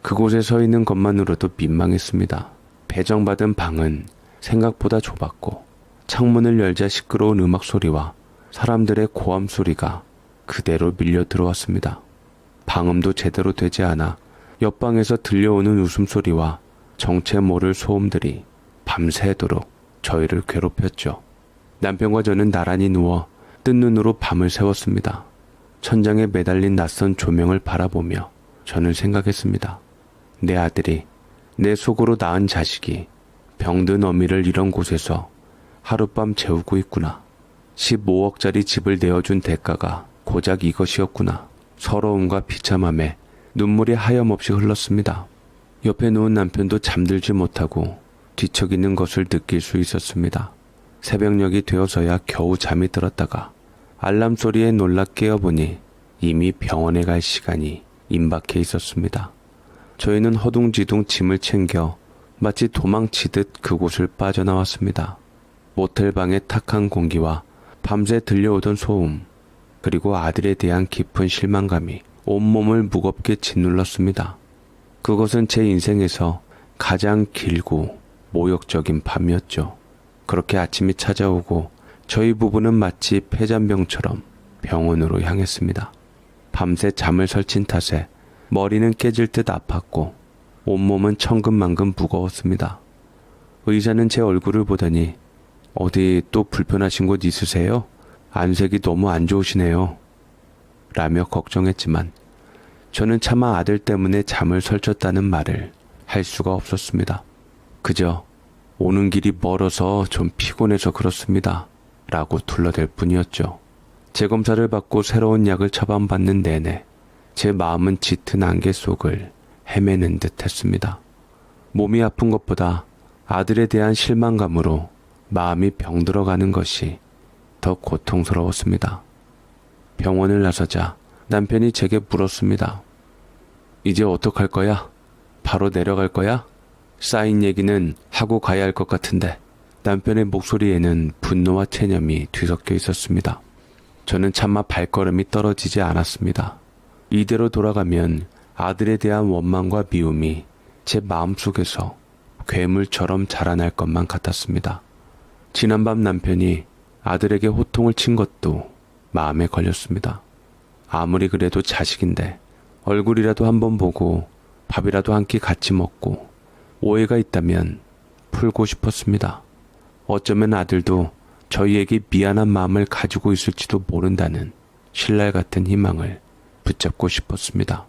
S1: 그곳에 서 있는 것만으로도 민망했습니다. 배정받은 방은 생각보다 좁았고 창문을 열자 시끄러운 음악 소리와 사람들의 고함 소리가 그대로 밀려 들어왔습니다. 방음도 제대로 되지 않아 옆방에서 들려오는 웃음소리와 정체 모를 소음들이 밤새도록 저희를 괴롭혔죠. 남편과 저는 나란히 누워 뜬 눈으로 밤을 새웠습니다. 천장에 매달린 낯선 조명을 바라보며 저는 생각했습니다. 내 아들이, 내 속으로 낳은 자식이 병든 어미를 이런 곳에서 하룻밤 재우고 있구나. 15억짜리 집을 내어준 대가가 고작 이것이었구나. 서러움과 비참함에 눈물이 하염없이 흘렀습니다. 옆에 누운 남편도 잠들지 못하고 뒤척이는 것을 느낄 수 있었습니다. 새벽녘이 되어서야 겨우 잠이 들었다가 알람 소리에 놀라 깨어보니 이미 병원에 갈 시간이 임박해 있었습니다. 저희는 허둥지둥 짐을 챙겨 마치 도망치듯 그곳을 빠져나왔습니다. 모텔방의 탁한 공기와 밤새 들려오던 소음, 그리고 아들에 대한 깊은 실망감이 온몸을 무겁게 짓눌렀습니다. 그것은 제 인생에서 가장 길고 모욕적인 밤이었죠. 그렇게 아침이 찾아오고 저희 부부는 마치 폐잔병처럼 병원으로 향했습니다. 밤새 잠을 설친 탓에 머리는 깨질 듯 아팠고 온몸은 천근만근 무거웠습니다. 의사는 제 얼굴을 보더니 어디 또 불편하신 곳 있으세요? 안색이 너무 안 좋으시네요. 라며 걱정했지만 저는 차마 아들 때문에 잠을 설쳤다는 말을 할 수가 없었습니다. 그저 오는 길이 멀어서 좀 피곤해서 그렇습니다. 라고 둘러댈 뿐이었죠. 재검사를 받고 새로운 약을 처방받는 내내 제 마음은 짙은 안개 속을 헤매는 듯 했습니다. 몸이 아픈 것보다 아들에 대한 실망감으로 마음이 병들어가는 것이 더 고통스러웠습니다. 병원을 나서자 남편이 제게 물었습니다. 이제 어떡할 거야? 바로 내려갈 거야? 쌓인 얘기는 하고 가야 할 것 같은데. 남편의 목소리에는 분노와 체념이 뒤섞여 있었습니다. 저는 차마 발걸음이 떨어지지 않았습니다. 이대로 돌아가면 아들에 대한 원망과 미움이 제 마음속에서 괴물처럼 자라날 것만 같았습니다. 지난밤 남편이 아들에게 호통을 친 것도 마음에 걸렸습니다. 아무리 그래도 자식인데 얼굴이라도 한번 보고 밥이라도 한 끼 같이 먹고 오해가 있다면 풀고 싶었습니다. 어쩌면 아들도 저희에게 미안한 마음을 가지고 있을지도 모른다는 신랄 같은 희망을 붙잡고 싶었습니다.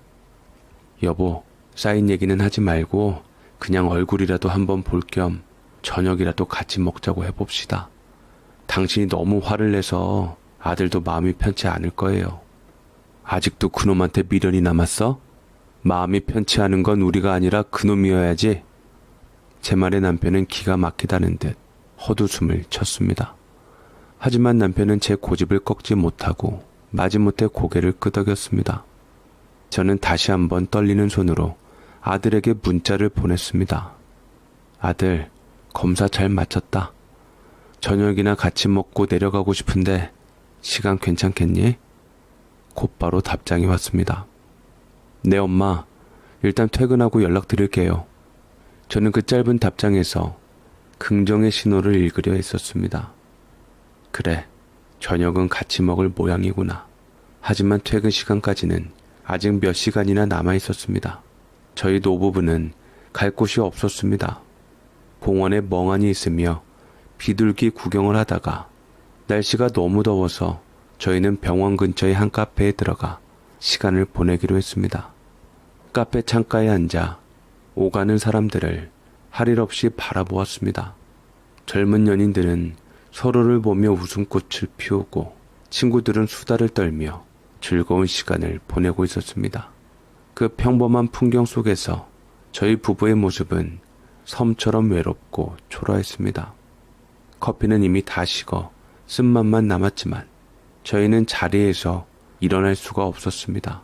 S1: 여보, 쌓인 얘기는 하지 말고 그냥 얼굴이라도 한번 볼 겸 저녁이라도 같이 먹자고 해봅시다. 당신이 너무 화를 내서 아들도 마음이 편치 않을 거예요. 아직도 그놈한테 미련이 남았어? 마음이 편치 않은 건 우리가 아니라 그놈이어야지. 제 말에 남편은 기가 막히다는 듯 헛웃음을 쳤습니다. 하지만 남편은 제 고집을 꺾지 못하고 마지못해 고개를 끄덕였습니다. 저는 다시 한번 떨리는 손으로 아들에게 문자를 보냈습니다. 아들, 검사 잘 마쳤다. 저녁이나 같이 먹고 내려가고 싶은데 시간 괜찮겠니? 곧바로 답장이 왔습니다. 네, 엄마. 일단 퇴근하고 연락드릴게요. 저는 그 짧은 답장에서 긍정의 신호를 읽으려 했었습니다. 그래, 저녁은 같이 먹을 모양이구나. 하지만 퇴근 시간까지는 아직 몇 시간이나 남아 있었습니다. 저희 노부부는 갈 곳이 없었습니다. 공원에 멍하니 있으며 비둘기 구경을 하다가 날씨가 너무 더워서 저희는 병원 근처의 한 카페에 들어가 시간을 보내기로 했습니다. 카페 창가에 앉아 오가는 사람들을 할 일 없이 바라보았습니다. 젊은 연인들은 서로를 보며 웃음꽃을 피우고 친구들은 수다를 떨며 즐거운 시간을 보내고 있었습니다. 그 평범한 풍경 속에서 저희 부부의 모습은 섬처럼 외롭고 초라했습니다. 커피는 이미 다 식어 쓴맛만 남았지만 저희는 자리에서 일어날 수가 없었습니다.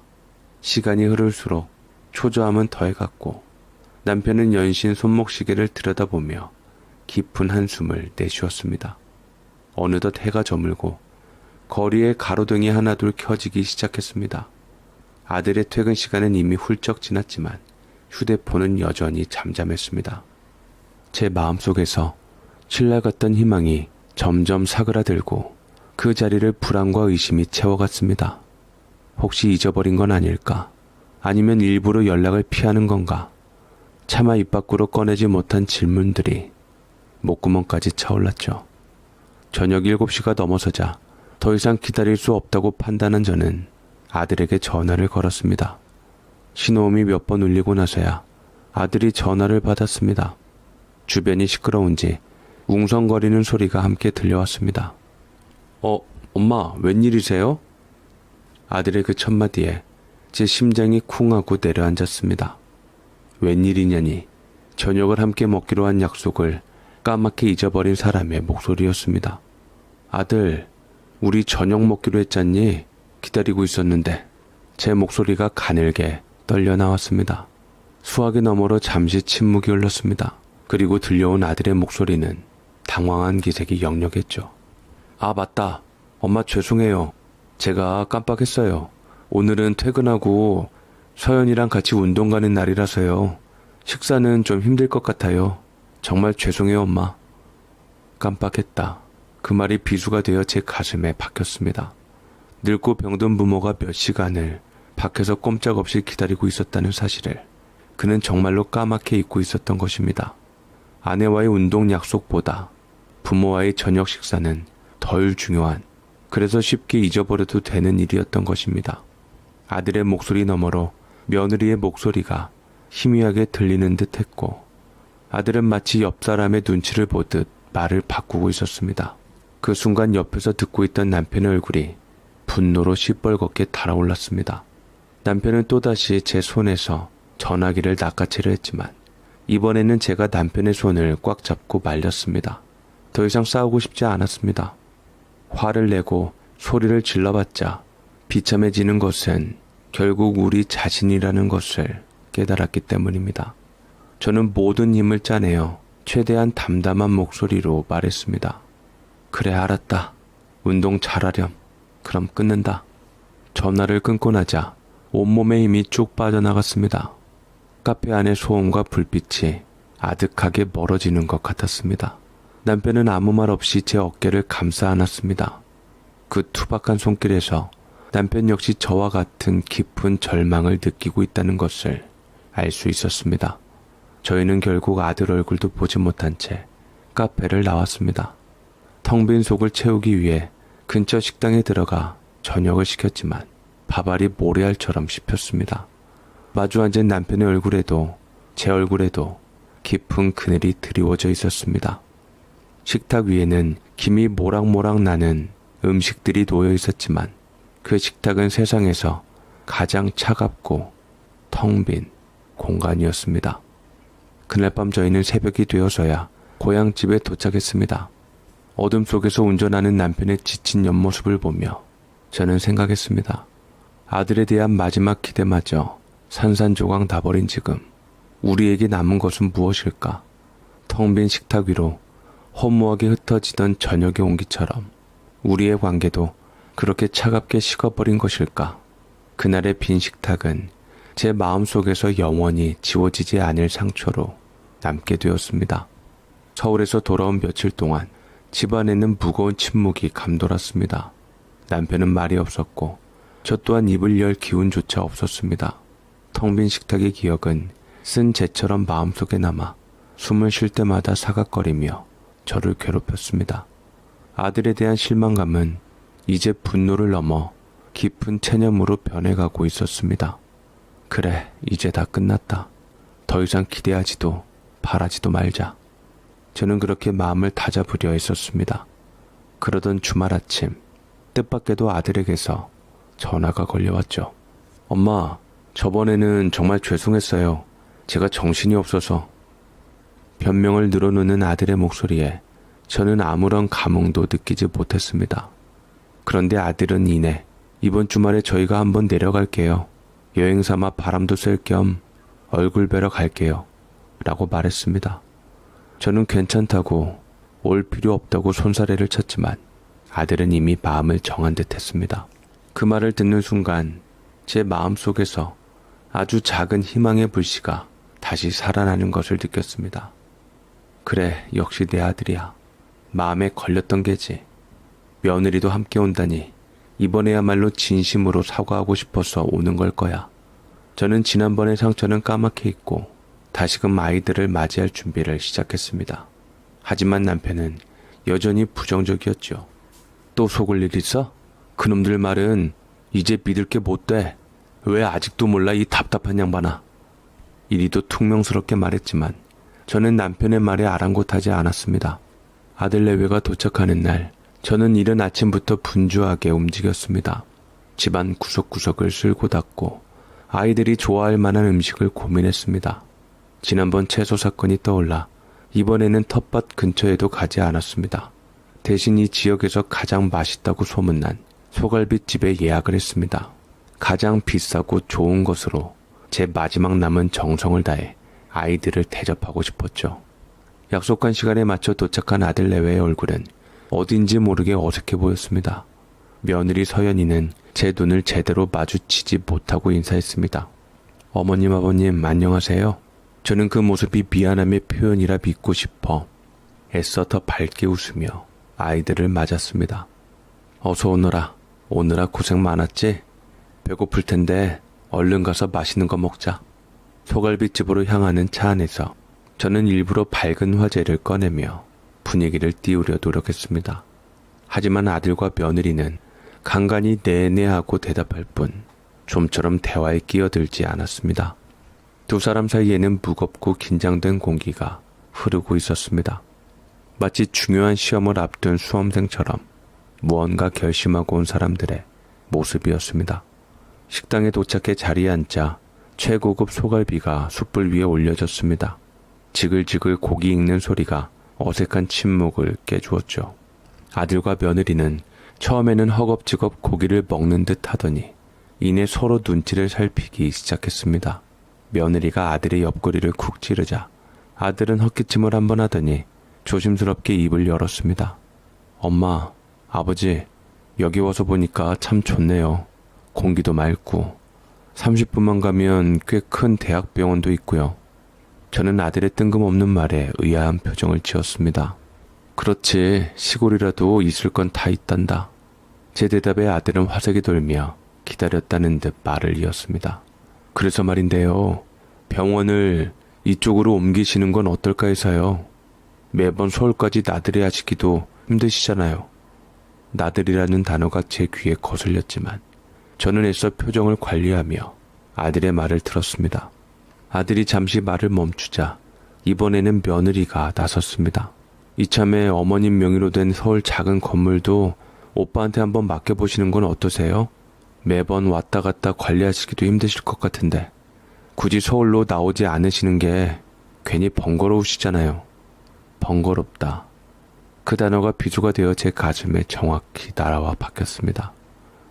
S1: 시간이 흐를수록 초조함은 더해갔고 남편은 연신 손목시계를 들여다보며 깊은 한숨을 내쉬었습니다. 어느덧 해가 저물고 거리에 가로등이 하나둘 켜지기 시작했습니다. 아들의 퇴근 시간은 이미 훌쩍 지났지만 휴대폰은 여전히 잠잠했습니다. 제 마음속에서 신랄 같던 희망이 점점 사그라들고 그 자리를 불안과 의심이 채워갔습니다. 혹시 잊어버린 건 아닐까? 아니면 일부러 연락을 피하는 건가? 차마 입 밖으로 꺼내지 못한 질문들이 목구멍까지 차올랐죠. 저녁 7시가 넘어서자 더 이상 기다릴 수 없다고 판단한 저는 아들에게 전화를 걸었습니다. 신호음이 몇 번 울리고 나서야 아들이 전화를 받았습니다. 주변이 시끄러운지 웅성거리는 소리가 함께 들려왔습니다. 엄마, 웬일이세요? 아들의 그 첫마디에 제 심장이 쿵하고 내려앉았습니다. 웬일이냐니 저녁을 함께 먹기로 한 약속을 까맣게 잊어버린 사람의 목소리였습니다. 아들, 우리 저녁 먹기로 했잖니? 기다리고 있었는데. 제 목소리가 가늘게 떨려 나왔습니다. 수화기 너머로 잠시 침묵이 흘렀습니다. 그리고 들려온 아들의 목소리는 당황한 기색이 역력했죠. 아, 맞다. 엄마 죄송해요. 제가 깜빡했어요. 오늘은 퇴근하고 서연이랑 같이 운동 가는 날이라서요. 식사는 좀 힘들 것 같아요. 정말 죄송해요, 엄마. 깜빡했다. 그 말이 비수가 되어 제 가슴에 박혔습니다. 늙고 병든 부모가 몇 시간을 밖에서 꼼짝없이 기다리고 있었다는 사실을 그는 정말로 까맣게 잊고 있었던 것입니다. 아내와의 운동 약속보다 부모와의 저녁 식사는 덜 중요한, 그래서 쉽게 잊어버려도 되는 일이었던 것입니다. 아들의 목소리 너머로 며느리의 목소리가 희미하게 들리는 듯 했고 아들은 마치 옆 사람의 눈치를 보듯 말을 바꾸고 있었습니다. 그 순간 옆에서 듣고 있던 남편의 얼굴이 분노로 시뻘겋게 달아올랐습니다. 남편은 또다시 제 손에서 전화기를 낚아채려 했지만 이번에는 제가 남편의 손을 꽉 잡고 말렸습니다. 더 이상 싸우고 싶지 않았습니다. 화를 내고 소리를 질러봤자 비참해지는 것은 결국 우리 자신이라는 것을 깨달았기 때문입니다. 저는 모든 힘을 짜내어 최대한 담담한 목소리로 말했습니다. 그래, 알았다. 운동 잘하렴. 그럼 끊는다. 전화를 끊고 나자 온몸의 힘이 쭉 빠져나갔습니다. 카페 안의 소음과 불빛이 아득하게 멀어지는 것 같았습니다. 남편은 아무 말 없이 제 어깨를 감싸 안았습니다. 그 투박한 손길에서 남편 역시 저와 같은 깊은 절망을 느끼고 있다는 것을 알 수 있었습니다. 저희는 결국 아들 얼굴도 보지 못한 채 카페를 나왔습니다. 텅 빈 속을 채우기 위해 근처 식당에 들어가 저녁을 시켰지만 밥알이 모래알처럼 씹혔습니다. 마주 앉은 남편의 얼굴에도 제 얼굴에도 깊은 그늘이 드리워져 있었습니다. 식탁 위에는 김이 모락모락 나는 음식들이 놓여 있었지만 그 식탁은 세상에서 가장 차갑고 텅 빈 공간이었습니다. 그날 밤 저희는 새벽이 되어서야 고향집에 도착했습니다. 어둠 속에서 운전하는 남편의 지친 옆모습을 보며 저는 생각했습니다. 아들에 대한 마지막 기대마저 산산조각 나버린 지금 우리에게 남은 것은 무엇일까? 텅 빈 식탁 위로 허무하게 흩어지던 저녁의 온기처럼 우리의 관계도 그렇게 차갑게 식어버린 것일까? 그날의 빈 식탁은 제 마음속에서 영원히 지워지지 않을 상처로 남게 되었습니다. 서울에서 돌아온 며칠 동안 집안에는 무거운 침묵이 감돌았습니다. 남편은 말이 없었고 저 또한 입을 열 기운조차 없었습니다. 텅 빈 식탁의 기억은 쓴 재처럼 마음속에 남아 숨을 쉴 때마다 사각거리며 저를 괴롭혔습니다. 아들에 대한 실망감은 이제 분노를 넘어 깊은 체념으로 변해가고 있었습니다. 그래, 이제 다 끝났다. 더 이상 기대하지도 바라지도 말자. 저는 그렇게 마음을 다잡으려 했었습니다. 그러던 주말 아침, 뜻밖에도 아들에게서 전화가 걸려왔죠. 엄마, 저번에는 정말 죄송했어요. 제가 정신이 없어서. 변명을 늘어놓는 아들의 목소리에 저는 아무런 감흥도 느끼지 못했습니다. 그런데 아들은 이내 이번 주말에 저희가 한번 내려갈게요. 여행 삼아 바람도 쐴 겸 얼굴 뵈러 갈게요. 라고 말했습니다. 저는 괜찮다고 올 필요 없다고 손사래를 쳤지만 아들은 이미 마음을 정한 듯 했습니다. 그 말을 듣는 순간 제 마음속에서 아주 작은 희망의 불씨가 다시 살아나는 것을 느꼈습니다. 그래, 역시 내 아들이야. 마음에 걸렸던 게지. 며느리도 함께 온다니 이번에야말로 진심으로 사과하고 싶어서 오는 걸 거야. 저는 지난번의 상처는 까맣게 잊고 다시금 아이들을 맞이할 준비를 시작했습니다. 하지만 남편은 여전히 부정적이었죠. 또 속을 일 있어? 그놈들 말은 이제 믿을 게 못 돼. 왜 아직도 몰라 이 답답한 양반아. 이리도 퉁명스럽게 말했지만 저는 남편의 말에 아랑곳하지 않았습니다. 아들 내외가 도착하는 날 저는 이른 아침부터 분주하게 움직였습니다. 집안 구석구석을 쓸고 닦고 아이들이 좋아할 만한 음식을 고민했습니다. 지난번 채소 사건이 떠올라 이번에는 텃밭 근처에도 가지 않았습니다. 대신 이 지역에서 가장 맛있다고 소문난 소갈비집에 예약을 했습니다. 가장 비싸고 좋은 것으로 제 마지막 남은 정성을 다해 아이들을 대접하고 싶었죠. 약속한 시간에 맞춰 도착한 아들 내외의 얼굴은 어딘지 모르게 어색해 보였습니다. 며느리 서연이는 제 눈을 제대로 마주치지 못하고 인사했습니다. 어머님, 아버님, 안녕하세요. 저는 그 모습이 미안함의 표현이라 믿고 싶어 애써 더 밝게 웃으며 아이들을 맞았습니다. 어서 오너라. 오느라 고생 많았지? 배고플 텐데 얼른 가서 맛있는 거 먹자. 소갈비집으로 향하는 차 안에서 저는 일부러 밝은 화제를 꺼내며 분위기를 띄우려 노력했습니다. 하지만 아들과 며느리는 간간히 네네 하고 대답할 뿐 좀처럼 대화에 끼어들지 않았습니다. 두 사람 사이에는 무겁고 긴장된 공기가 흐르고 있었습니다. 마치 중요한 시험을 앞둔 수험생처럼 무언가 결심하고 온 사람들의 모습이었습니다. 식당에 도착해 자리에 앉자 최고급 소갈비가 숯불 위에 올려졌습니다. 지글지글 고기 익는 소리가 어색한 침묵을 깨주었죠. 아들과 며느리는 처음에는 허겁지겁 고기를 먹는 듯 하더니 이내 서로 눈치를 살피기 시작했습니다. 며느리가 아들의 옆구리를 쿡 찌르자 아들은 헛기침을 한번 하더니 조심스럽게 입을 열었습니다. 엄마, 아버지, 여기 와서 보니까 참 좋네요. 공기도 맑고 30분만 가면 꽤 큰 대학병원도 있고요. 저는 아들의 뜬금없는 말에 의아한 표정을 지었습니다. 그렇지, 시골이라도 있을 건 다 있단다. 제 대답에 아들은 화색이 돌며 기다렸다는 듯 말을 이었습니다. 그래서 말인데요. 병원을 이쪽으로 옮기시는 건 어떨까 해서요. 매번 서울까지 나들이 하시기도 힘드시잖아요. 나들이라는 단어가 제 귀에 거슬렸지만 저는 애써 표정을 관리하며 아들의 말을 들었습니다. 아들이 잠시 말을 멈추자 이번에는 며느리가 나섰습니다. 이참에 어머님 명의로 된 서울 작은 건물도 오빠한테 한번 맡겨보시는 건 어떠세요? 매번 왔다 갔다 관리하시기도 힘드실 것 같은데 굳이 서울로 나오지 않으시는 게 괜히 번거로우시잖아요. 번거롭다. 그 단어가 비수가 되어 제 가슴에 정확히 날아와 박혔습니다.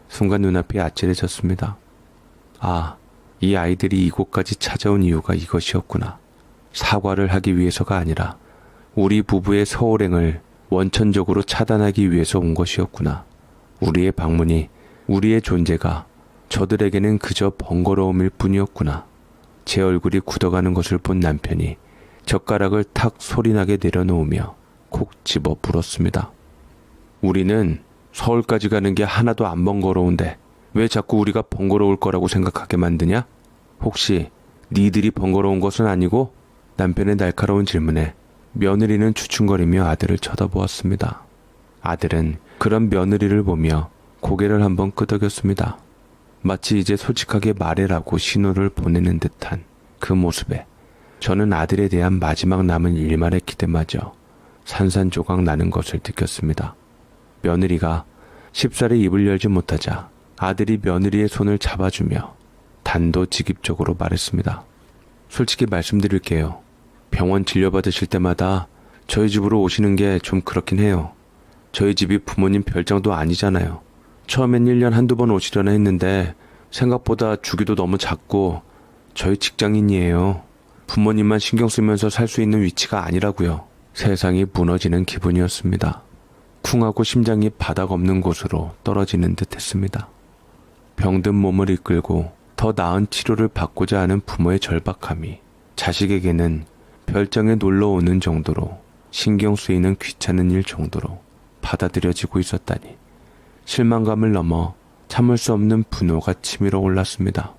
S1: 순간 눈앞이 아찔해졌습니다. 아, 이 아이들이 이곳까지 찾아온 이유가 이것이었구나. 사과를 하기 위해서가 아니라 우리 부부의 서울행을 원천적으로 차단하기 위해서 온 것이었구나. 우리의 방문이, 우리의 존재가 저들에게는 그저 번거로움일 뿐이었구나. 제 얼굴이 굳어가는 것을 본 남편이 젓가락을 탁 소리나게 내려놓으며 콕 집어 물었습니다. 우리는 서울까지 가는 게 하나도 안 번거로운데 왜 자꾸 우리가 번거로울 거라고 생각하게 만드냐? 혹시 니들이 번거로운 것은 아니고? 남편의 날카로운 질문에 며느리는 주춤거리며 아들을 쳐다보았습니다. 아들은 그런 며느리를 보며 고개를 한번 끄덕였습니다. 마치 이제 솔직하게 말해라고 신호를 보내는 듯한 그 모습에 저는 아들에 대한 마지막 남은 일말의 기대마저 산산조각 나는 것을 느꼈습니다. 며느리가 쉽사리 입을 열지 못하자 아들이 며느리의 손을 잡아주며 단도직입적으로 말했습니다. 솔직히 말씀드릴게요. 병원 진료받으실 때마다 저희 집으로 오시는 게 좀 그렇긴 해요. 저희 집이 부모님 별장도 아니잖아요. 처음엔 1년 한두 번 오시려나 했는데 생각보다 주기도 너무 작고 저희 직장인이에요. 부모님만 신경 쓰면서 살 수 있는 위치가 아니라고요. 세상이 무너지는 기분이었습니다. 쿵하고 심장이 바닥 없는 곳으로 떨어지는 듯 했습니다. 병든 몸을 이끌고 더 나은 치료를 받고자 하는 부모의 절박함이 자식에게는 별장에 놀러 오는 정도로 신경 쓰이는 귀찮은 일 정도로 받아들여지고 있었다니 실망감을 넘어 참을 수 없는 분노가 치밀어 올랐습니다.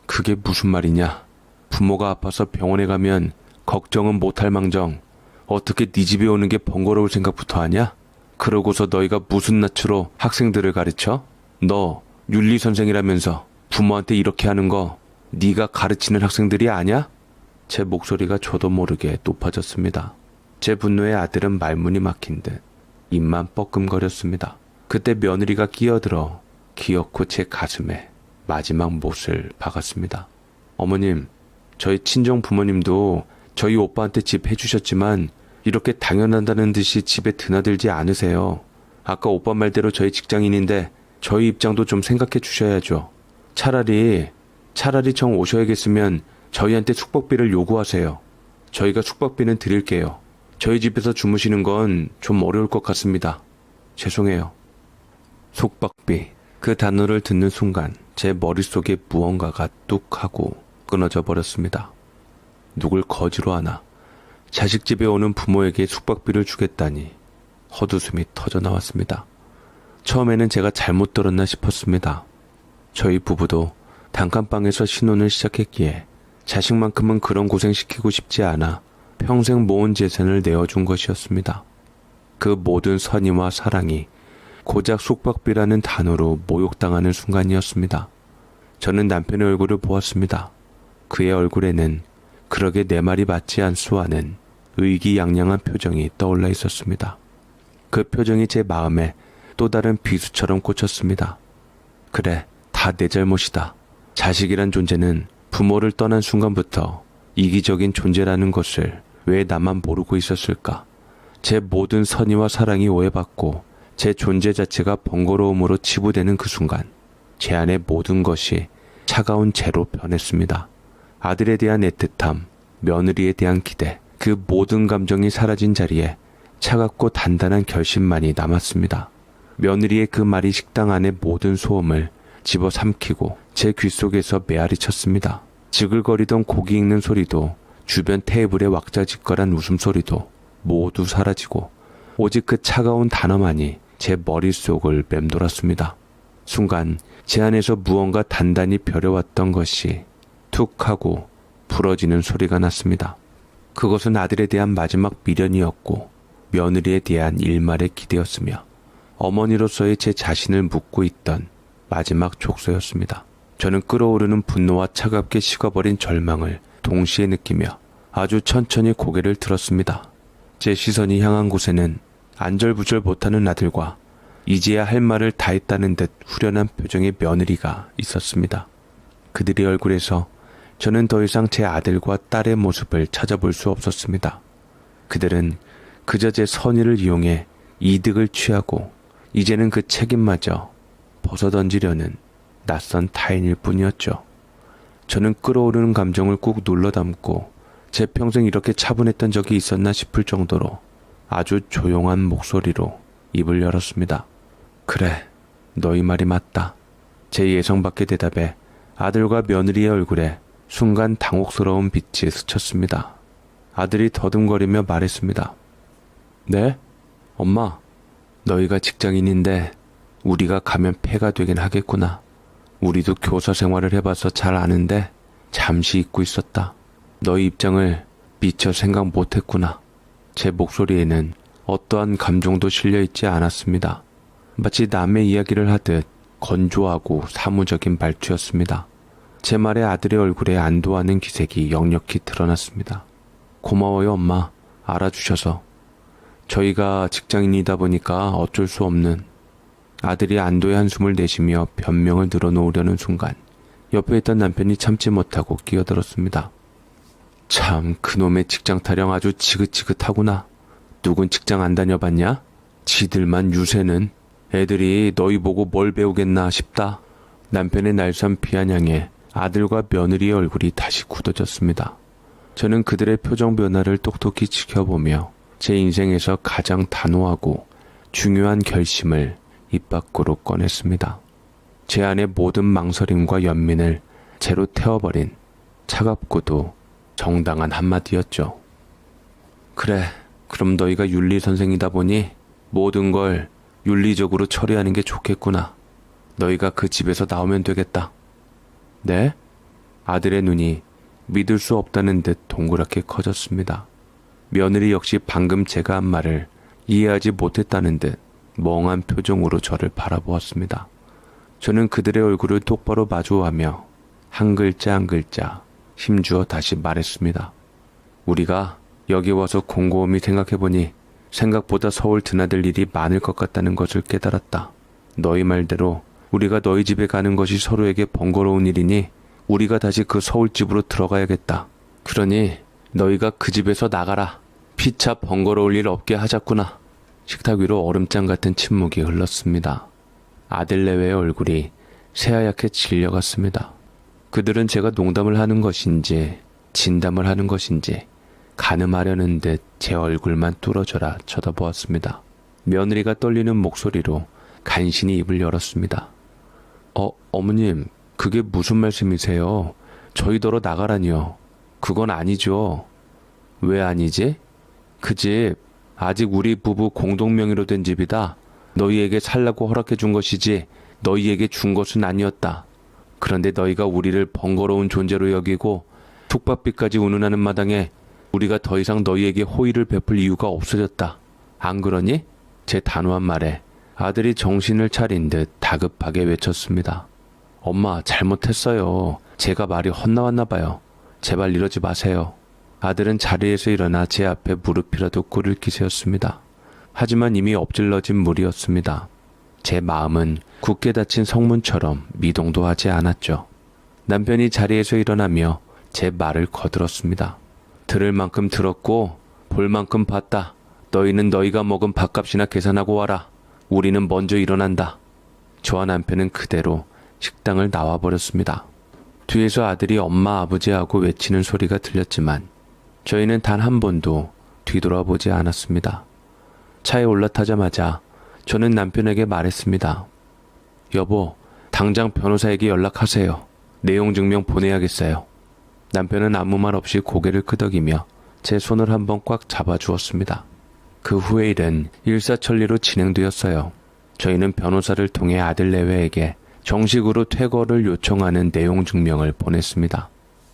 S1: 그게 무슨 말이냐? 부모가 아파서 병원에 가면 걱정은 못할 망정 어떻게 네 집에 오는 게 번거로울 생각부터 하냐? 그러고서 너희가 무슨 낯으로 학생들을 가르쳐? 너 윤리선생이라면서 부모한테 이렇게 하는 거 네가 가르치는 학생들이 아냐? 제 목소리가 저도 모르게 높아졌습니다. 제 분노에 아들은 말문이 막힌 듯 입만 뻐끔거렸습니다. 그때 며느리가 끼어들어 기어코 제 가슴에 마지막 못을 박았습니다. 어머님, 저희 친정 부모님도 저희 오빠한테 집 해주셨지만 이렇게 당연하다는 듯이 집에 드나들지 않으세요. 아까 오빠 말대로 저희 직장인인데 저희 입장도 좀 생각해 주셔야죠. 차라리 정 오셔야겠으면 저희한테 숙박비를 요구하세요. 저희가 숙박비는 드릴게요. 저희 집에서 주무시는 건 좀 어려울 것 같습니다. 죄송해요. 숙박비. 그 단어를 듣는 순간 제 머릿속에 무언가가 뚝 하고 끊어져 버렸습니다. 누굴 거지로 하나 자식 집에 오는 부모에게 숙박비를 주겠다니 헛웃음이 터져 나왔습니다. 처음에는 제가 잘못 들었나 싶었습니다. 저희 부부도 단칸방에서 신혼을 시작했기에 자식만큼은 그런 고생시키고 싶지 않아 평생 모은 재산을 내어준 것이었습니다. 그 모든 선의와 사랑이 고작 숙박비라는 단어로 모욕당하는 순간이었습니다. 저는 남편의 얼굴을 보았습니다. 그의 얼굴에는 그러게 내 말이 맞지 않소 하는 의기양양한 표정이 떠올라 있었습니다. 그 표정이 제 마음에 또 다른 비수처럼 꽂혔습니다. 그래, 다 내 잘못이다. 자식이란 존재는 부모를 떠난 순간부터 이기적인 존재라는 것을 왜 나만 모르고 있었을까? 제 모든 선의와 사랑이 오해받고 제 존재 자체가 번거로움으로 치부되는 그 순간 제 안의 모든 것이 차가운 재로 변했습니다. 아들에 대한 애틋함, 며느리에 대한 기대, 그 모든 감정이 사라진 자리에 차갑고 단단한 결심만이 남았습니다. 며느리의 그 말이 식당 안의 모든 소음을 집어삼키고 제 귀 속에서 메아리 쳤습니다. 지글거리던 고기 익는 소리도 주변 테이블의 왁자지껄한 웃음소리도 모두 사라지고 오직 그 차가운 단어만이 제 머릿속을 맴돌았습니다. 순간 제 안에서 무언가 단단히 벼려왔던 것이 툭 하고 부러지는 소리가 났습니다. 그것은 아들에 대한 마지막 미련이었고 며느리에 대한 일말의 기대였으며 어머니로서의 제 자신을 묻고 있던 마지막 족소였습니다. 저는 끓어오르는 분노와 차갑게 식어버린 절망을 동시에 느끼며 아주 천천히 고개를 들었습니다. 제 시선이 향한 곳에는 안절부절 못하는 아들과 이제야 할 말을 다 했다는 듯 후련한 표정의 며느리가 있었습니다. 그들의 얼굴에서 저는 더 이상 제 아들과 딸의 모습을 찾아볼 수 없었습니다. 그들은 그저 제 선의를 이용해 이득을 취하고 이제는 그 책임마저 벗어던지려는 낯선 타인일 뿐이었죠. 저는 끓어오르는 감정을 꾹 눌러 담고 제 평생 이렇게 차분했던 적이 있었나 싶을 정도로 아주 조용한 목소리로 입을 열었습니다. 그래, 너희 말이 맞다. 제 예상 밖의 대답에 아들과 며느리의 얼굴에 순간 당혹스러운 빛이 스쳤습니다. 아들이 더듬거리며 말했습니다. 네? 엄마, 너희가 직장인인데 우리가 가면 폐가 되긴 하겠구나. 우리도 교사 생활을 해봐서 잘 아는데 잠시 잊고 있었다. 너희 입장을 미처 생각 못했구나. 제 목소리에는 어떠한 감정도 실려있지 않았습니다. 마치 남의 이야기를 하듯 건조하고 사무적인 말투였습니다. 제 말에 아들의 얼굴에 안도하는 기색이 역력히 드러났습니다. 고마워요, 엄마. 알아주셔서. 저희가 직장인이다 보니까 어쩔 수 없는. 아들이 안도의 한숨을 내쉬며 변명을 늘어놓으려는 순간 옆에 있던 남편이 참지 못하고 끼어들었습니다. 참, 그놈의 직장 타령 아주 지긋지긋하구나. 누군 직장 안 다녀봤냐? 지들만 유세는. 애들이 너희 보고 뭘 배우겠나 싶다. 남편의 날쌘 비아냥에 아들과 며느리의 얼굴이 다시 굳어졌습니다. 저는 그들의 표정 변화를 똑똑히 지켜보며 제 인생에서 가장 단호하고 중요한 결심을 입 밖으로 꺼냈습니다. 제 안의 모든 망설임과 연민을 제로 태워버린 차갑고도 정당한 한마디였죠. 그래, 그럼 너희가 윤리 선생이다 보니 모든 걸 윤리적으로 처리하는 게 좋겠구나. 너희가 그 집에서 나오면 되겠다. 네? 아들의 눈이 믿을 수 없다는 듯 동그랗게 커졌습니다. 며느리 역시 방금 제가 한 말을 이해하지 못했다는 듯 멍한 표정으로 저를 바라보았습니다. 저는 그들의 얼굴을 똑바로 마주하며 한 글자 한 글자 힘주어 다시 말했습니다. 우리가 여기 와서 곰곰이 생각해보니 생각보다 서울 드나들 일이 많을 것 같다는 것을 깨달았다. 너희 말대로 우리가 너희 집에 가는 것이 서로에게 번거로운 일이니 우리가 다시 그 서울집으로 들어가야겠다. 그러니 너희가 그 집에서 나가라. 피차 번거로울 일 없게 하자꾸나. 식탁 위로 얼음장 같은 침묵이 흘렀습니다. 아들 내외의 얼굴이 새하얗게 질려갔습니다. 그들은 제가 농담을 하는 것인지 진담을 하는 것인지 가늠하려는 듯 제 얼굴만 뚫어져라 쳐다보았습니다. 며느리가 떨리는 목소리로 간신히 입을 열었습니다. 어머님, 그게 무슨 말씀이세요? 저희더러 나가라니요. 그건 아니죠. 왜 아니지? 그 집 아직 우리 부부 공동명의로 된 집이다. 너희에게 살라고 허락해 준 것이지 너희에게 준 것은 아니었다. 그런데 너희가 우리를 번거로운 존재로 여기고 툭밥비까지 운운하는 마당에 우리가 더 이상 너희에게 호의를 베풀 이유가 없어졌다. 안 그러니? 제 단호한 말에 아들이 정신을 차린 듯 다급하게 외쳤습니다. 엄마, 잘못했어요. 제가 말이 헛나왔나 봐요. 제발 이러지 마세요. 아들은 자리에서 일어나 제 앞에 무릎이라도 꿇을 기세였습니다. 하지만 이미 엎질러진 물이었습니다. 제 마음은 굳게 닫힌 성문처럼 미동도 하지 않았죠. 남편이 자리에서 일어나며 제 말을 거들었습니다. 들을 만큼 들었고 볼 만큼 봤다. 너희는 너희가 먹은 밥값이나 계산하고 와라. 우리는 먼저 일어난다. 저와 남편은 그대로 식당을 나와버렸습니다. 뒤에서 아들이 엄마 아버지하고 외치는 소리가 들렸지만 저희는 단 한 번도 뒤돌아보지 않았습니다. 차에 올라타자마자 저는 남편에게 말했습니다. 여보, 당장 변호사에게 연락하세요. 내용 증명 보내야겠어요. 남편은 아무 말 없이 고개를 끄덕이며 제 손을 한번 꽉 잡아주었습니다. 그 후의 일은 일사천리로 진행되었어요. 저희는 변호사를 통해 아들 내외에게 정식으로 퇴거를 요청하는 내용 증명을 보냈습니다.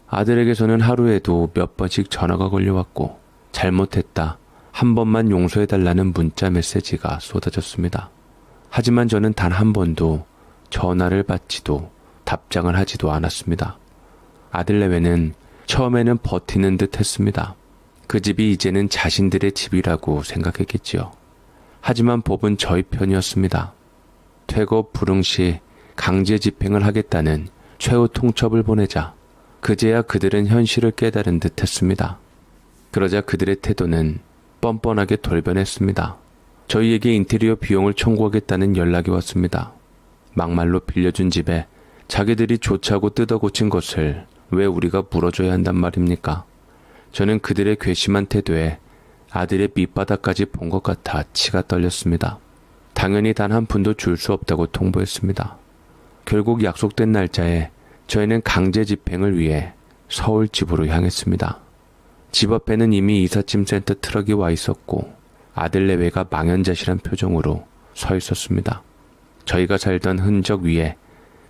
S1: 아들에게서는 하루에도 몇 번씩 전화가 걸려왔고 잘못했다, 한 번만 용서해달라는 문자 메시지가 쏟아졌습니다. 하지만 저는 단 한 번도 전화를 받지도 답장을 하지도 않았습니다. 아들 내외는 처음에는 버티는 듯 했습니다. 그 집이 이제는 자신들의 집이라고 생각했겠지요. 하지만 법은 저희 편이었습니다. 퇴거 불응 시 강제 집행을 하겠다는 최후 통첩을 보내자 그제야 그들은 현실을 깨달은 듯 했습니다. 그러자 그들의 태도는 뻔뻔하게 돌변했습니다. 저희에게 인테리어 비용을 청구하겠다는 연락이 왔습니다. 막말로 빌려준 집에 자기들이 조차고 뜯어 고친 것을 왜 우리가 물어줘야 한단 말입니까? 저는 그들의 괘씸한 태도에 아들의 밑바닥까지 본 것 같아 치가 떨렸습니다. 당연히 단 한 푼도 줄 수 없다고 통보했습니다. 결국 약속된 날짜에 저희는 강제 집행을 위해 서울 집으로 향했습니다. 집 앞에는 이미 이삿짐 센터 트럭이 와 있었고 아들 내외가 망연자실한 표정으로 서 있었습니다. 저희가 살던 흔적 위에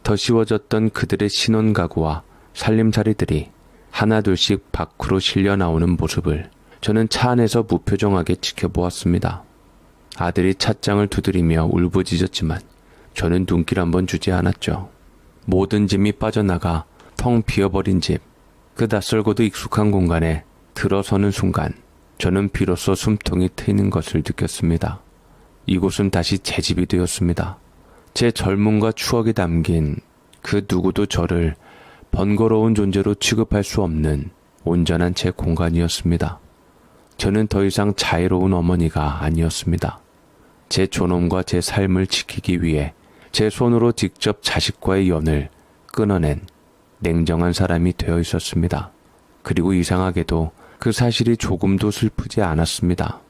S1: 더 씌워졌던 그들의 신혼 가구와 살림살이들이 하나둘씩 밖으로 실려 나오는 모습을 저는 차 안에서 무표정하게 지켜보았습니다. 아들이 찻장을 두드리며 울부짖었지만 저는 눈길 한번 주지 않았죠. 모든 짐이 빠져나가 텅 비어버린 집, 그 낯설고도 익숙한 공간에 들어서는 순간 저는 비로소 숨통이 트이는 것을 느꼈습니다. 이곳은 다시 제 집이 되었습니다. 제 젊음과 추억이 담긴 그 누구도 저를 번거로운 존재로 취급할 수 없는 온전한 제 공간이었습니다. 저는 더 이상 자유로운 어머니가 아니었습니다. 제 존엄과 제 삶을 지키기 위해 제 손으로 직접 자식과의 연을 끊어낸 냉정한 사람이 되어 있었습니다. 그리고 이상하게도 그 사실이 조금도 슬프지 않았습니다.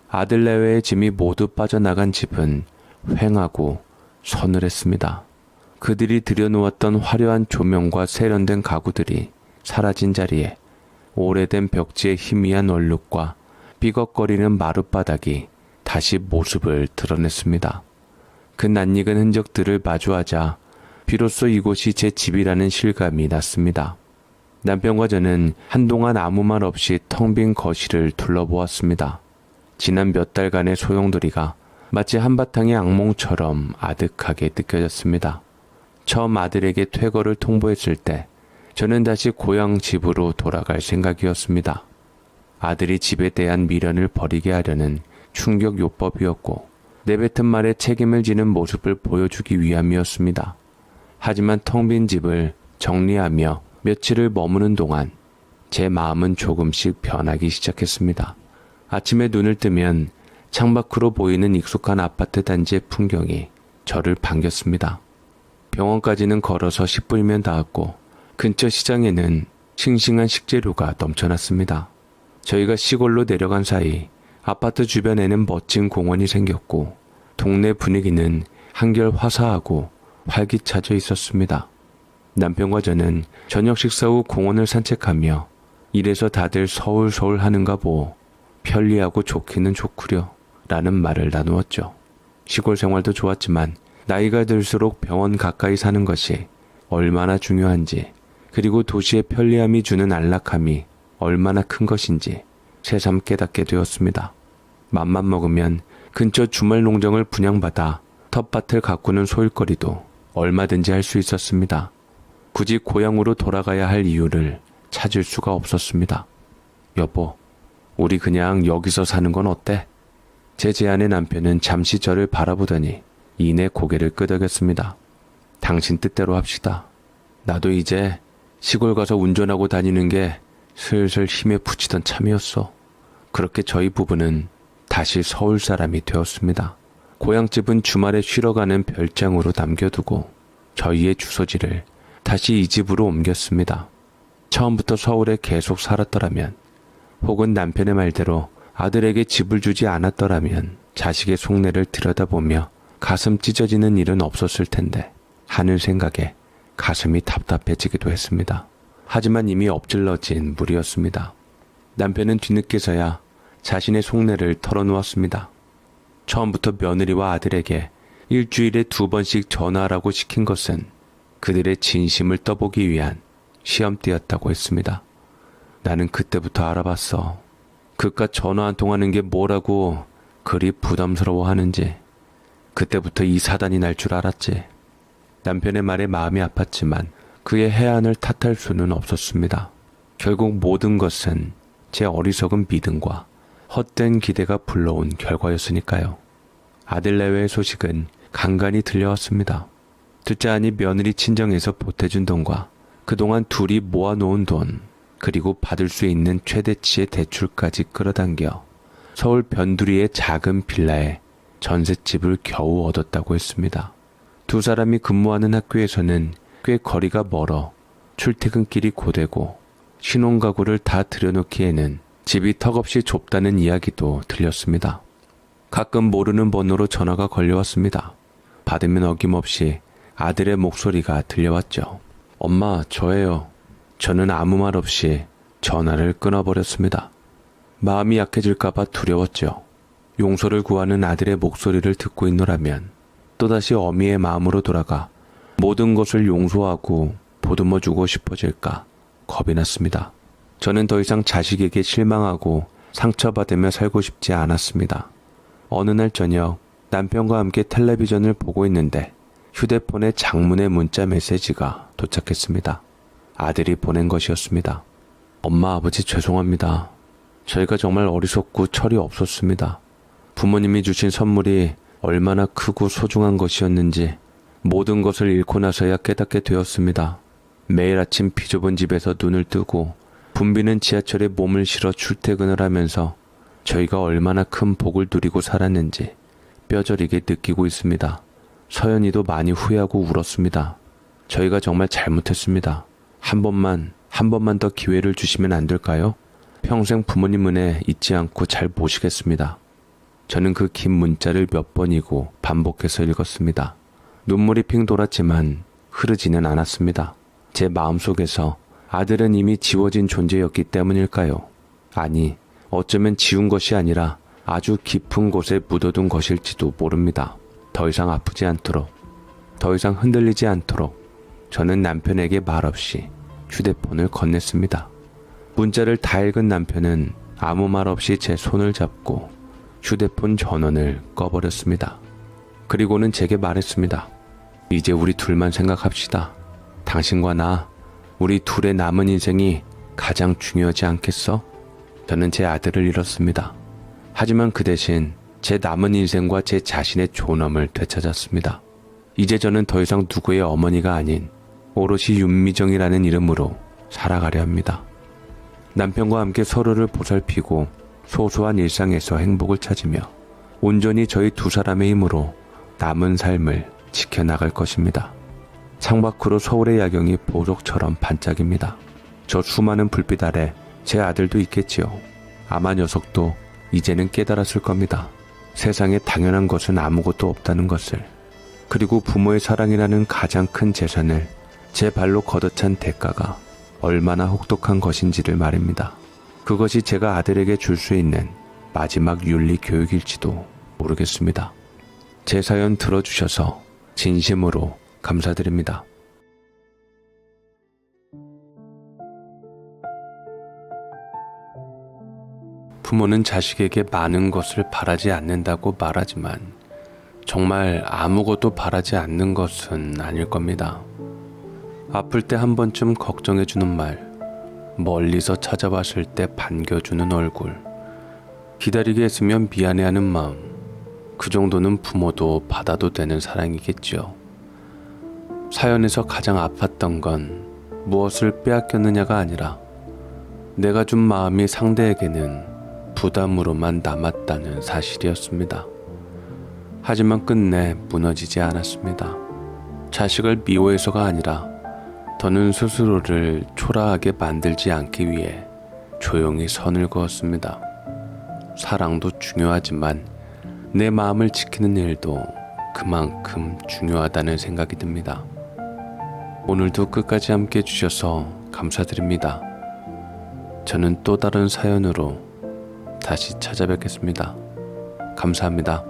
S1: 아들 내외의 짐이 모두 빠져나간 집은 휑하고 서늘했습니다. 그들이 들여놓았던 화려한 조명과 세련된 가구들이 사라진 자리에 오래된 벽지의 희미한 얼룩과 삐걱거리는 마룻바닥이 다시 모습을 드러냈습니다. 그 낯익은 흔적들을 마주하자 비로소 이곳이 제 집이라는 실감이 났습니다. 남편과 저는 한동안 아무 말 없이 텅 빈 거실을 둘러보았습니다. 지난 몇 달간의 소용돌이가 마치 한바탕의 악몽처럼 아득하게 느껴졌습니다. 처음 아들에게 퇴거를 통보했을 때 저는 다시 고향 집으로 돌아갈 생각이었습니다. 아들이 집에 대한 미련을 버리게 하려는 충격요법이었고 내뱉은 말에 책임을 지는 모습을 보여주기 위함이었습니다. 하지만 텅 빈 집을 정리하며 며칠을 머무는 동안 제 마음은 조금씩 변하기 시작했습니다. 아침에 눈을 뜨면 창밖으로 보이는 익숙한 아파트 단지의 풍경이 저를 반겼습니다. 병원까지는 걸어서 10분이면 닿았고 근처 시장에는 싱싱한 식재료가 넘쳐났습니다. 저희가 시골로 내려간 사이 아파트 주변에는 멋진 공원이 생겼고 동네 분위기는 한결 화사하고 활기차져 있었습니다. 남편과 저는 저녁 식사 후 공원을 산책하며 이래서 다들 서울 하는가 보, 편리하고 좋기는 좋구려 라는 말을 나누었죠. 시골 생활도 좋았지만 나이가 들수록 병원 가까이 사는 것이 얼마나 중요한지, 그리고 도시의 편리함이 주는 안락함이 얼마나 큰 것인지 새삼 깨닫게 되었습니다. 맘만 먹으면 근처 주말 농장을 분양받아 텃밭을 가꾸는 소일거리도 얼마든지 할 수 있었습니다. 굳이 고향으로 돌아가야 할 이유를 찾을 수가 없었습니다. 여보, 우리 그냥 여기서 사는 건 어때? 제 제안에 남편은 잠시 저를 바라보더니 이내 고개를 끄덕였습니다. 당신 뜻대로 합시다. 나도 이제 시골 가서 운전하고 다니는 게 슬슬 힘에 부치던 참이었어. 그렇게 저희 부부는 다시 서울 사람이 되었습니다. 고향집은 주말에 쉬러 가는 별장으로 남겨두고 저희의 주소지를 다시 이 집으로 옮겼습니다. 처음부터 서울에 계속 살았더라면, 혹은 남편의 말대로 아들에게 집을 주지 않았더라면 자식의 속내를 들여다보며 가슴 찢어지는 일은 없었을 텐데 하는 생각에 가슴이 답답해지기도 했습니다. 하지만 이미 엎질러진 물이었습니다. 남편은 뒤늦게서야 자신의 속내를 털어놓았습니다. 처음부터 며느리와 아들에게 일주일에 2번씩 전화하라고 시킨 것은 그들의 진심을 떠보기 위한 시험대였다고 했습니다. 나는 그때부터 알아봤어. 그깟 전화 한 통하는 게 뭐라고 그리 부담스러워하는지. 그때부터 이 사단이 날 줄 알았지. 남편의 말에 마음이 아팠지만 그의 해안을 탓할 수는 없었습니다. 결국 모든 것은 제 어리석은 믿음과 헛된 기대가 불러온 결과였으니까요. 아들 내외의 소식은 간간히 들려왔습니다. 듣자 하니 며느리 친정에서 보태준 돈과 그동안 둘이 모아놓은 돈, 그리고 받을 수 있는 최대치의 대출까지 끌어당겨 서울 변두리의 작은 빌라에 전셋집을 겨우 얻었다고 했습니다. 두 사람이 근무하는 학교에서는 꽤 거리가 멀어 출퇴근길이 고되고 신혼가구를 다 들여놓기에는 집이 턱없이 좁다는 이야기도 들렸습니다. 가끔 모르는 번호로 전화가 걸려왔습니다. 받으면 어김없이 아들의 목소리가 들려왔죠. 엄마, 저예요. 저는 아무 말 없이 전화를 끊어버렸습니다. 마음이 약해질까봐 두려웠죠. 용서를 구하는 아들의 목소리를 듣고 있노라면 또다시 어미의 마음으로 돌아가 모든 것을 용서하고 보듬어주고 싶어질까 겁이 났습니다. 저는 더 이상 자식에게 실망하고 상처받으며 살고 싶지 않았습니다. 어느 날 저녁 남편과 함께 텔레비전을 보고 있는데 휴대폰에 장문의 문자 메시지가 도착했습니다. 아들이 보낸 것이었습니다. 엄마, 아버지 죄송합니다. 저희가 정말 어리석고 철이 없었습니다. 부모님이 주신 선물이 얼마나 크고 소중한 것이었는지 모든 것을 잃고 나서야 깨닫게 되었습니다. 매일 아침 비좁은 집에서 눈을 뜨고 붐비는 지하철에 몸을 실어 출퇴근을 하면서 저희가 얼마나 큰 복을 누리고 살았는지 뼈저리게 느끼고 있습니다. 서연이도 많이 후회하고 울었습니다. 저희가 정말 잘못했습니다. 한 번만 더 기회를 주시면 안 될까요? 평생 부모님 은혜 잊지 않고 잘 모시겠습니다. 저는 그 긴 문자를 몇 번이고 반복해서 읽었습니다. 눈물이 핑 돌았지만 흐르지는 않았습니다. 제 마음속에서 아들은 이미 지워진 존재였기 때문일까요? 아니, 어쩌면 지운 것이 아니라 아주 깊은 곳에 묻어둔 것일지도 모릅니다. 더 이상 아프지 않도록, 더 이상 흔들리지 않도록 저는 남편에게 말없이 휴대폰을 건넸습니다. 문자를 다 읽은 남편은 아무 말 없이 제 손을 잡고 휴대폰 전원을 꺼버렸습니다. 그리고는 제게 말했습니다. 이제 우리 둘만 생각합시다. 당신과 나, 우리 둘의 남은 인생이 가장 중요하지 않겠어? 저는 제 아들을 잃었습니다. 하지만 그 대신 제 남은 인생과 제 자신의 존엄을 되찾았습니다. 이제 저는 더 이상 누구의 어머니가 아닌 오롯이 윤미정이라는 이름으로 살아가려 합니다. 남편과 함께 서로를 보살피고 소소한 일상에서 행복을 찾으며 온전히 저희 두 사람의 힘으로 남은 삶을 지켜나갈 것입니다. 창밖으로 서울의 야경이 보석처럼 반짝입니다. 저 수많은 불빛 아래 제 아들도 있겠지요. 아마 녀석도 이제는 깨달았을 겁니다. 세상에 당연한 것은 아무것도 없다는 것을. 그리고 부모의 사랑이라는 가장 큰 재산을 제 발로 걷어찬 대가가 얼마나 혹독한 것인지를 말입니다. 그것이 제가 아들에게 줄 수 있는 마지막 윤리 교육일지도 모르겠습니다. 제 사연 들어주셔서 진심으로 감사드립니다. 부모는 자식에게 많은 것을 바라지 않는다고 말하지만 정말 아무것도 바라지 않는 것은 아닐 겁니다. 아플 때 한 번쯤 걱정해주는 말, 멀리서 찾아왔을 때 반겨주는 얼굴, 기다리게 했으면 미안해하는 마음, 그 정도는 부모도 받아도 되는 사랑이겠지요. 사연에서 가장 아팠던 건 무엇을 빼앗겼느냐가 아니라 내가 준 마음이 상대에게는 부담으로만 남았다는 사실이었습니다. 하지만 끝내 무너지지 않았습니다. 자식을 미워해서가 아니라 더는 스스로를 초라하게 만들지 않기 위해 조용히 선을 그었습니다. 사랑도 중요하지만 내 마음을 지키는 일도 그만큼 중요하다는 생각이 듭니다. 오늘도 끝까지 함께 해주셔서 감사드립니다. 저는 또 다른 사연으로 다시 찾아뵙겠습니다. 감사합니다.